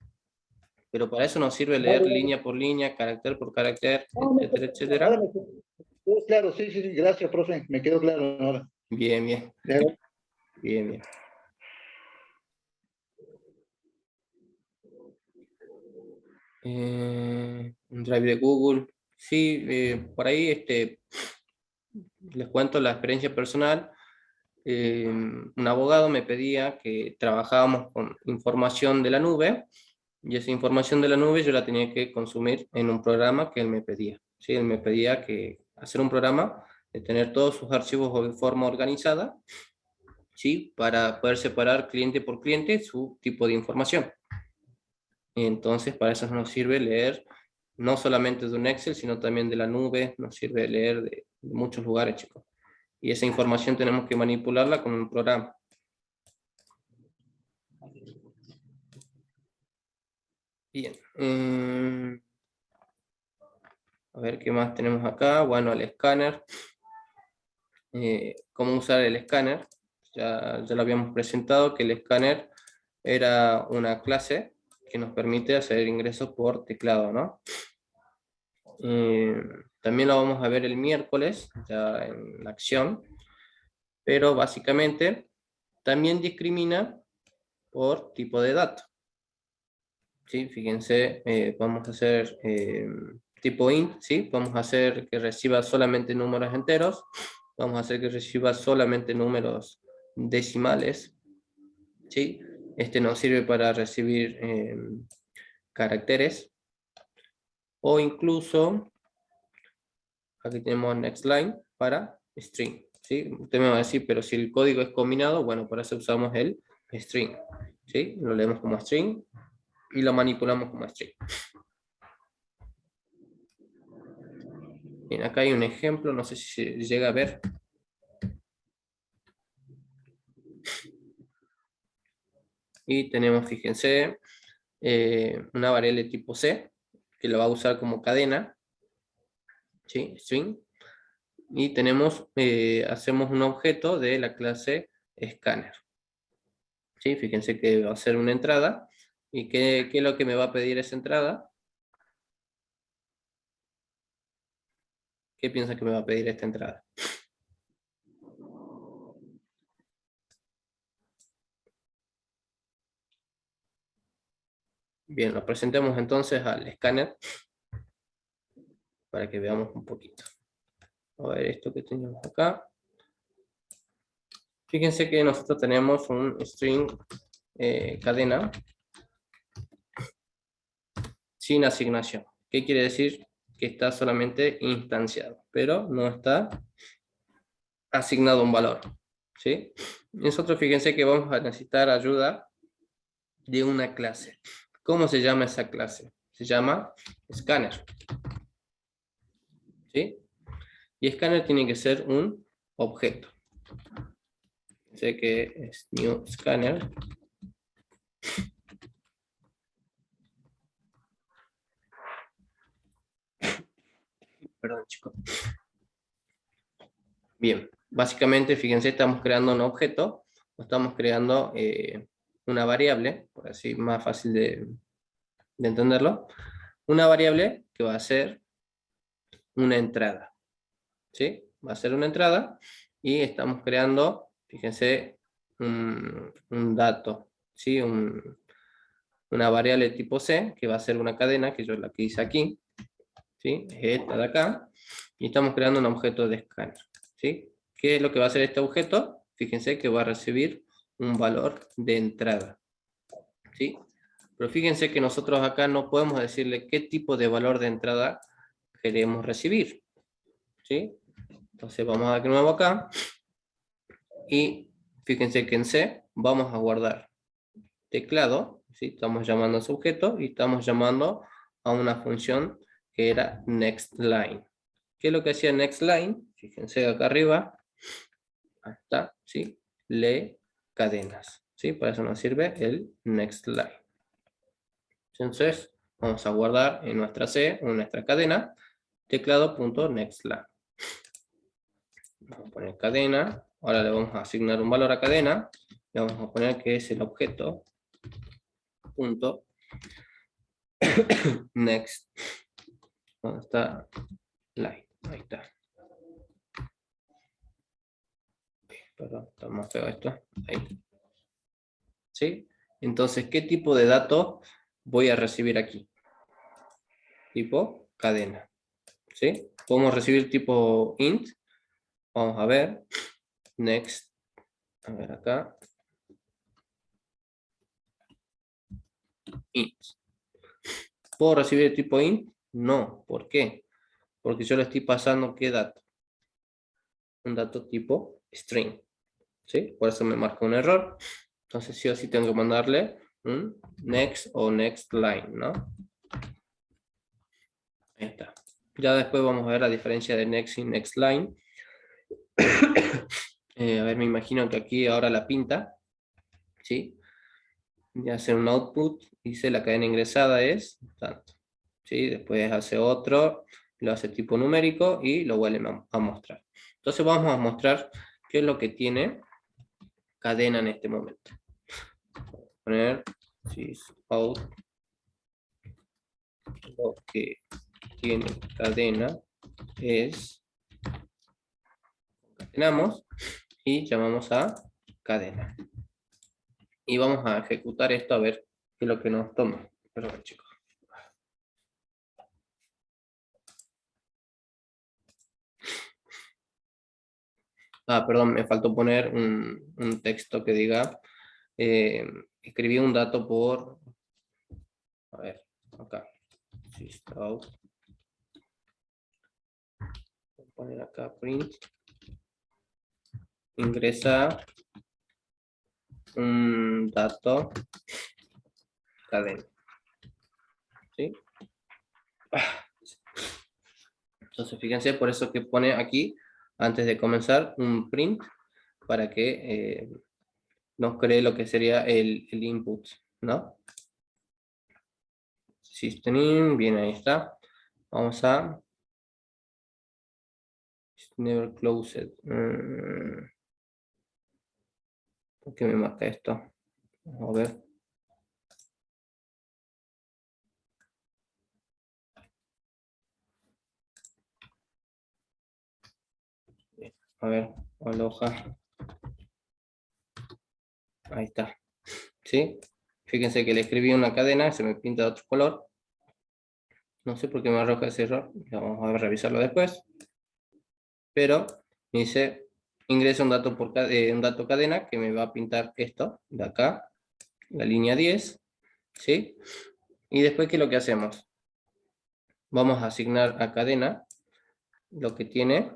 Pero para eso nos sirve leer Vale, vale. línea por línea, carácter por carácter, No, no, etcétera, ahora etcétera. me quedó claro, sí, sí, sí, gracias, profe, me quedó claro ahora. Bien, bien, De verdad. bien, bien. Un drive de Google. Sí, por ahí les cuento la experiencia personal. Un abogado me pedía que trabajábamos con información de la nube y esa información de la nube yo la tenía que consumir en un programa que él me pedía. ¿Sí? Él me pedía que hacer un programa de tener todos sus archivos de forma organizada, ¿sí? Para poder separar cliente por cliente su tipo de información. Entonces, para eso nos sirve leer no solamente de un Excel, sino también de la nube, nos sirve leer de muchos lugares, chicos. Y esa información tenemos que manipularla con un programa. Bien. A ver qué más tenemos acá. Bueno, el escáner. Cómo usar el escáner. Ya lo habíamos presentado, que el escáner era una clase que nos permite hacer ingresos por teclado, ¿no? También lo vamos a ver el miércoles, ya en la acción, pero básicamente también discrimina por tipo de dato. ¿Sí? Fíjense, vamos a hacer tipo int, ¿sí? Vamos a hacer que reciba solamente números enteros, vamos a hacer que reciba solamente números decimales, ¿sí? Este nos sirve para recibir caracteres, o incluso aquí tenemos next line para string, ¿sí? Usted me va a decir, pero si el código es combinado, bueno, por eso usamos el string, ¿sí? Lo leemos como string y lo manipulamos como string. Bien, acá hay un ejemplo, no sé si se llega a ver. Y tenemos, fíjense, una variable tipo C, que lo va a usar como cadena, ¿sí? String. Y tenemos, hacemos un objeto de la clase scanner. ¿Sí? Fíjense que va a ser una entrada. ¿Y qué es lo que me va a pedir esa entrada? ¿Qué piensa que me va a pedir esta entrada? Bien, lo presentemos entonces al escáner para que veamos un poquito. A ver esto que tenemos acá. Fíjense que nosotros tenemos un string cadena sin asignación. ¿Qué quiere decir? Que está solamente instanciado, pero no está asignado un valor, ¿sí? Nosotros fíjense que vamos a necesitar ayuda de una clase. ¿Cómo se llama esa clase? Se llama scanner, ¿sí? Y scanner tiene que ser un objeto. Sé que es new scanner. Perdón, chicos. Bien, básicamente, fíjense, estamos creando un objeto, estamos creando una variable, por así más fácil de entenderlo, una variable que va a ser una entrada, ¿sí? Va a ser una entrada y estamos creando, fíjense, un dato, ¿sí? Una variable tipo C, que va a ser una cadena, que yo la que hice aquí, ¿sí? Es esta de acá, y estamos creando un objeto de escáner, ¿sí? ¿Qué es lo que va a hacer este objeto? Fíjense que va a recibir un valor de entrada, ¿sí? Pero fíjense que nosotros acá no podemos decirle qué tipo de valor de entrada queremos recibir, ¿sí? Entonces vamos a de nuevo acá, y fíjense que en C vamos a guardar teclado, ¿sí? Estamos llamando a sujeto y estamos llamando a una función que era nextLine. ¿Qué es lo que hacía nextLine? Fíjense acá arriba, ahí está, ¿sí? Lee cadenas, ¿sí? Para eso nos sirve el nextLine. Entonces, vamos a guardar en nuestra C, en nuestra cadena, teclado.nextLine. Vamos a poner cadena, ahora le vamos a asignar un valor a cadena, y vamos a poner que es el objeto punto next, ¿dónde está? Line, ahí está. Perdón, está más feo esto, ahí. ¿Sí? Entonces, ¿qué tipo de datos voy a recibir aquí? Tipo cadena, ¿sí? ¿Podemos recibir tipo int? Vamos a ver, next, a ver acá, int. ¿Puedo recibir tipo int? No, ¿por qué? Porque yo le estoy pasando ¿qué dato? Un dato tipo string, ¿sí? Por eso me marca un error. Entonces sí o sí tengo que mandarle un next o next line, ¿no? Ahí está. Ya después vamos a ver la diferencia de next y next line. A ver, me imagino que aquí ahora la pinta, ¿sí? Ya hace un output, dice la cadena ingresada es tanto, ¿sí? Después hace otro, lo hace tipo numérico y lo vuelve a mostrar. Entonces vamos a mostrar qué es lo que tiene cadena en este momento. Voy a poner sysout, lo que tiene cadena es, concatenamos y llamamos a cadena. Y vamos a ejecutar esto a ver qué es lo que nos toma. Perdón, chicos. Ah, perdón, me faltó poner un texto que diga, escribí un dato por, a ver, acá, sysout, poner acá print, ingresa un dato cadena. ¿Sí? Entonces fíjense, por eso que pone aquí, antes de comenzar, un print para que nos cree lo que sería el input, ¿no? System in, bien, ahí está. Vamos a never closed. ¿Por qué me marca esto? Vamos a ver. A ver, aloja. Ahí está. ¿Sí? Fíjense que le escribí una cadena, se me pinta de otro color. No sé por qué me arroja ese error. Vamos a revisarlo después. Pero me dice, ingresa un dato, un dato cadena que me va a pintar esto de acá, la línea 10. ¿Sí? Y después, ¿qué es lo que hacemos? Vamos a asignar a cadena lo que tiene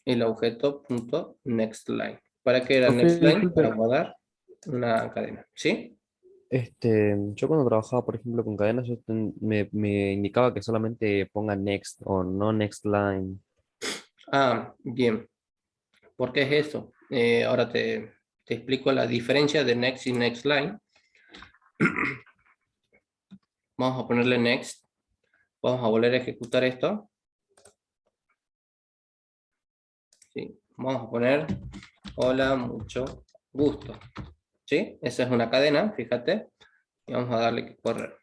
el objeto .nextLine. ¿Para qué era Profe, nextLine? disculpe, Para guardar una cadena. ¿Sí? yo cuando trabajaba, por ejemplo, con cadenas, me indicaba que solamente ponga next o no next line. Ah, bien. ¿Por qué es eso? Ahora te explico la diferencia de next y nextLine. Vamos a ponerle next. Vamos a volver a ejecutar esto. ¿Sí? Vamos a poner hola, mucho gusto. ¿Sí? Esa es una cadena, fíjate. Y vamos a darle que correr.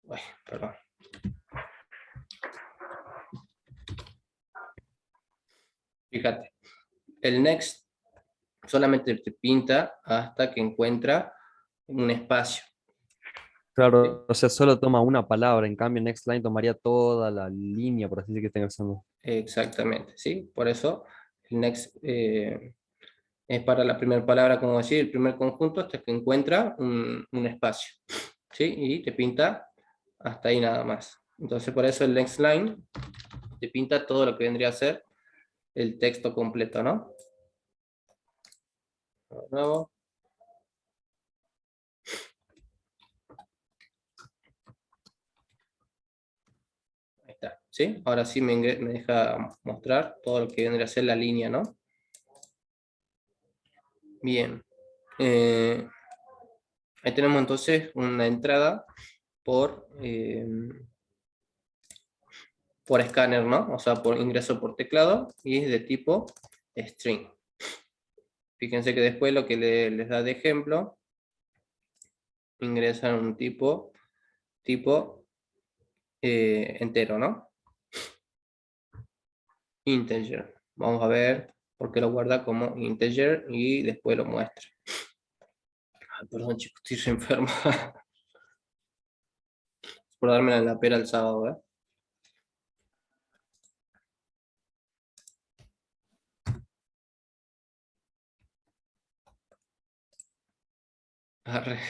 Uy, perdón. Fíjate. El next solamente te pinta hasta que encuentra un espacio. Claro, o sea, solo toma una palabra, en cambio next line tomaría toda la línea, por así decir, que estén usando. Exactamente, ¿sí? Por eso el next es para la primera palabra, como decir, el primer conjunto hasta que encuentra un espacio, ¿sí? Y te pinta hasta ahí nada más. Entonces por eso el next line te pinta todo lo que vendría a ser el texto completo, ¿no? De nuevo. Ahí está, ¿sí? Ahora sí me deja mostrar todo lo que vendría a ser la línea, ¿no? Bien. Ahí tenemos entonces una entrada por escáner, ¿no? O sea, por ingreso por teclado y es de tipo string. Fíjense que después lo que les da de ejemplo, ingresan un tipo entero, ¿no? Integer. Vamos a ver por qué lo guarda como integer y después lo muestra. Ay, perdón, chicos, estoy enfermo. Por darme la pera el sábado, ¿eh? Arre.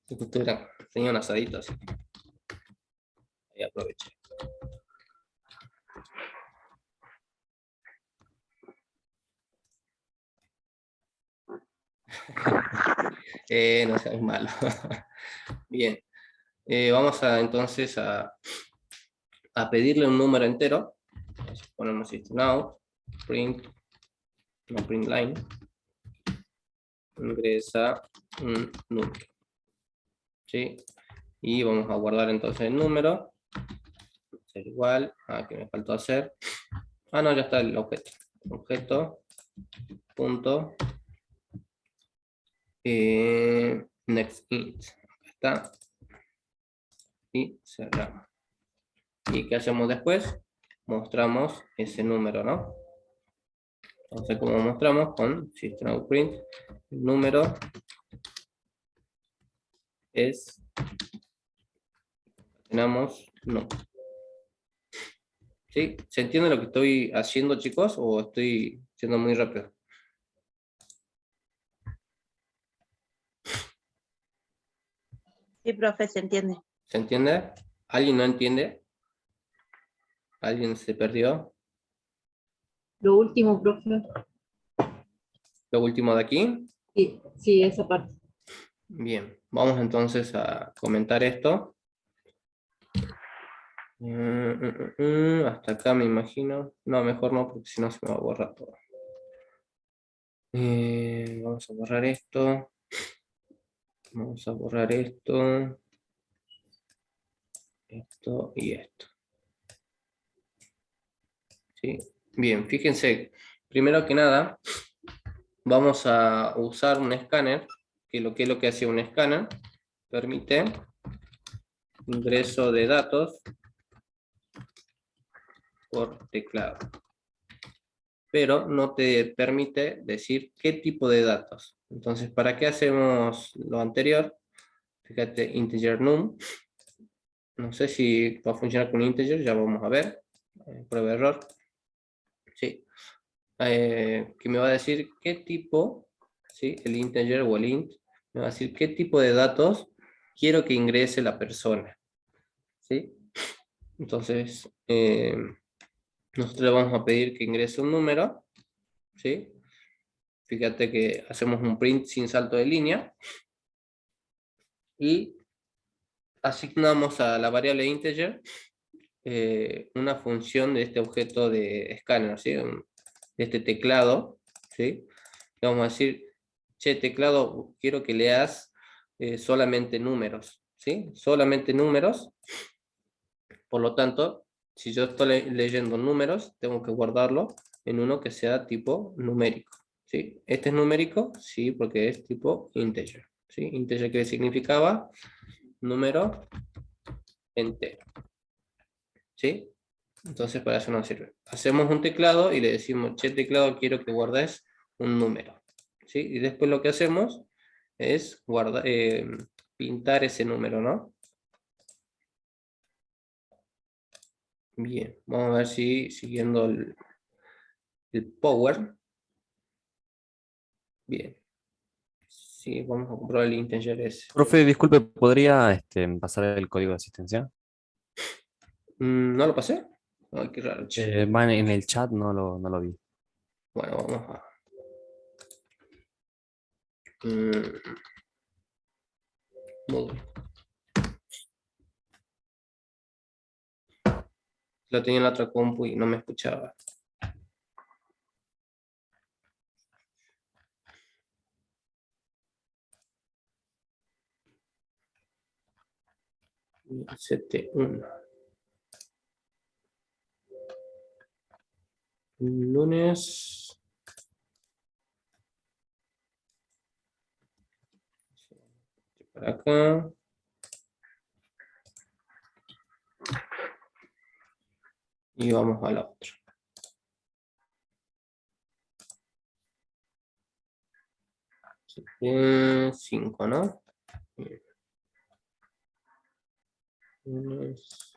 Si justo tenía un asadito así. Ahí aproveché. No seas malo. Bien. Vamos a entonces a pedirle un número entero. Ponemos system out, print, no print line, ingresa un número. ¿Sí? Y vamos a guardar entonces el número. Ser igual a que me faltó hacer. Ah, no, ya está el objeto. Objeto punto next int. Está. Y cerramos. ¿Y qué hacemos después? Mostramos ese número, ¿no? Entonces, como mostramos con system.out.print, el número es, tenemos no. ¿Sí? ¿Se entiende lo que estoy haciendo, chicos? ¿O estoy siendo muy rápido? Sí, profe, se entiende. ¿Se entiende? ¿Alguien no entiende? ¿Alguien se perdió? Lo último, profe. Lo último de aquí. Sí, sí, esa parte. Bien, vamos entonces a comentar esto. Hasta acá me imagino. No, mejor no, porque si no se me va a borrar todo. Vamos a borrar esto. Vamos a borrar esto. Esto y esto. ¿Sí? Bien, fíjense, primero que nada, vamos a usar un escáner, que es lo que hace un escáner, permite ingreso de datos por teclado, pero no te permite decir qué tipo de datos. Entonces, ¿para qué hacemos lo anterior? Fíjate, integer num. No sé si va a funcionar con integer, ya vamos a ver. Prueba de error. Sí. Que me va a decir qué tipo, ¿sí? El integer o el int, me va a decir qué tipo de datos quiero que ingrese la persona. ¿Sí? Entonces, nosotros le vamos a pedir que ingrese un número. ¿Sí? Fíjate que hacemos un print sin salto de línea. Y asignamos a la variable integer una función de este objeto de escáner, ¿sí? De este teclado, ¿sí? Le vamos a decir, che, teclado, quiero que leas solamente números, ¿sí? Solamente números. Por lo tanto, si yo estoy leyendo números, tengo que guardarlo en uno que sea tipo numérico, ¿sí? ¿Este es numérico? Sí, porque es tipo integer, ¿sí? Integer que significaba número entero, ¿sí? Entonces para eso nos sirve. Hacemos un teclado y le decimos, che, teclado, quiero que guardes un número, ¿sí? Y después lo que hacemos es pintar ese número, ¿no? Bien, vamos a ver si siguiendo el power. Bien. Sí, vamos a comprobar el integer ese. Profe, disculpe, ¿podría pasar el código de asistencia? ¿No lo pasé? Ay, qué raro, che. Va en el chat, no lo vi. Bueno, vamos a... mm, módulo. Lo tenía en la otra compu y no me escuchaba. CT1. Lunes. Para acá. Y vamos a la otra. CT5, ¿no? Bien. Lunes.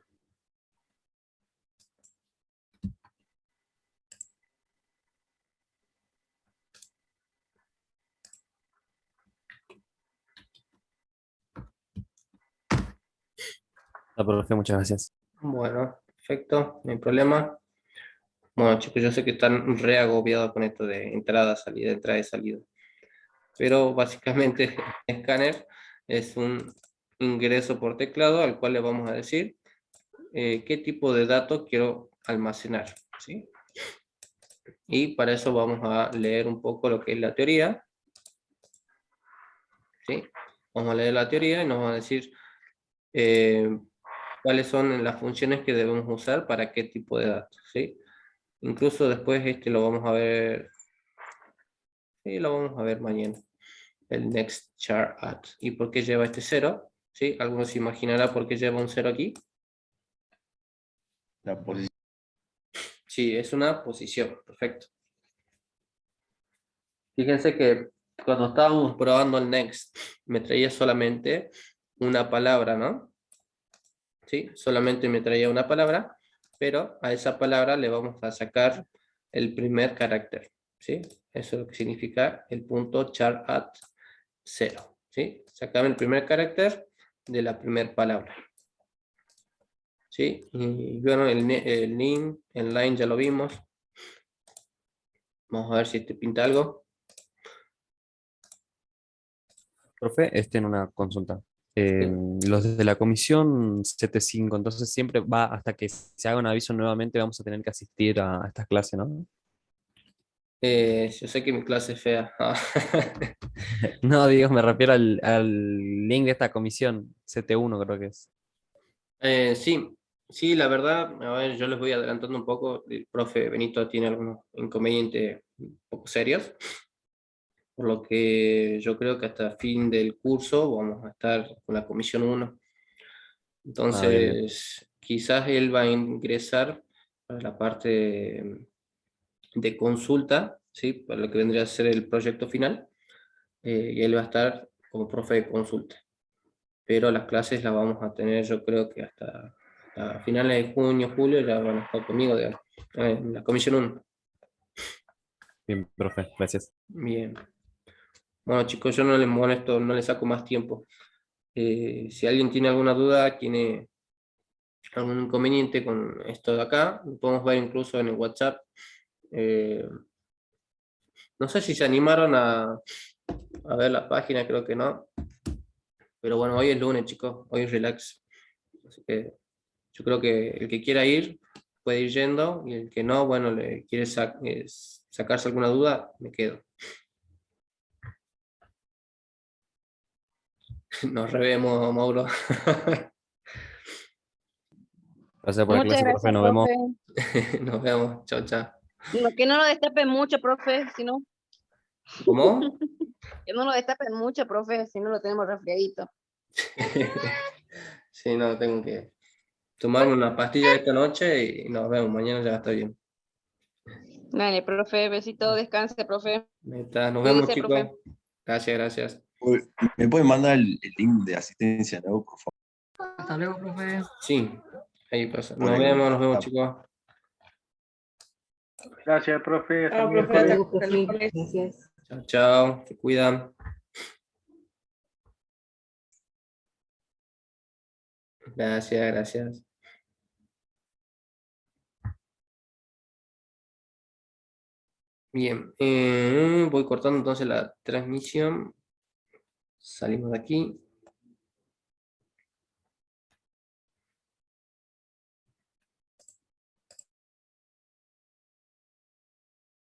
Profe, muchas gracias. Bueno, perfecto, no hay problema. Bueno, chicos, yo sé que están re agobiados con esto de entrada, salida, entrada y salida. Pero básicamente el escáner es un ingreso por teclado al cual le vamos a decir qué tipo de datos quiero almacenar, ¿sí? Y para eso vamos a leer un poco lo que es la teoría, ¿sí? Vamos a leer la teoría y nos va a decir cuáles son las funciones que debemos usar para qué tipo de datos, ¿sí? Incluso después lo vamos a ver, sí, lo vamos a ver mañana, el next char at. ¿Y por qué lleva este 0? ¿Sí? ¿Alguno se imaginará por qué lleva un 0 aquí? La posición. Sí, es una posición, perfecto. Fíjense que cuando estábamos probando el next, me traía solamente una palabra, ¿no? ¿Sí? Solamente me traía una palabra, pero a esa palabra le vamos a sacar el primer carácter, ¿sí? Eso es lo que significa el punto char at 0, ¿sí? Sacame el primer carácter de la primera palabra. ¿sí? Y bueno, el link, el line ya lo vimos. Vamos a ver si te pinta algo. Profe, en una consulta. Sí. Los de la comisión 75, entonces siempre va hasta que se haga un aviso nuevamente, vamos a tener que asistir a estas clases, ¿no? Yo sé que mi clase es fea. No, digo, me refiero al link de esta comisión, CT1 creo que es. Sí, sí, la verdad, a ver, yo les voy adelantando un poco. El profe Benito tiene algunos inconvenientes un poco serios, por lo que yo creo que hasta fin del curso vamos a estar con la comisión 1. Ah, bien, bien. Entonces, quizás él va a ingresar para la parte de consulta, ¿sí? Para lo que vendría a ser el proyecto final, y él va a estar como profe de consulta. Pero las clases las vamos a tener, yo creo que hasta a finales de junio, julio, ya van a estar conmigo en la comisión 1. Bien, profe, gracias. Bien. Bueno, chicos, yo no les molesto, no les saco más tiempo. Si alguien tiene alguna duda, tiene algún inconveniente con esto de acá, lo podemos ver incluso en el WhatsApp. Eh, no sé si se animaron a ver la página, creo que no. Pero bueno, hoy es lunes, chicos, hoy es relax. Así que yo creo que el que quiera ir puede ir yendo y el que no, bueno, le quiere sacarse alguna duda, me quedo. Nos revemos, Mauro. Gracias por la Muchas clase, profe, gracias, nos vemos. profe. Nos vemos. Chao, chao. No, que no lo destapen mucho, profe, si no, ¿Cómo? que no lo destapen mucho, profe, si no lo tenemos resfriadito. Sí, no, tengo que tomarme una pastilla esta noche y nos vemos. Mañana ya está bien. Dale, profe, besito, descanse, profe. Nos vemos, Cuídese, profe. chicos. Gracias, gracias. ¿Me pueden mandar el link de asistencia, no, por favor? Hasta luego, profe. Sí, ahí pasa. Bueno, Nos vemos, ah, chicos. Gracias, profe. Hasta Chao, profe. miércoles. Hasta luego, profe. Gracias. Chao, chao. Se cuidan. Gracias, gracias. Bien, voy cortando entonces la transmisión. Salimos de aquí.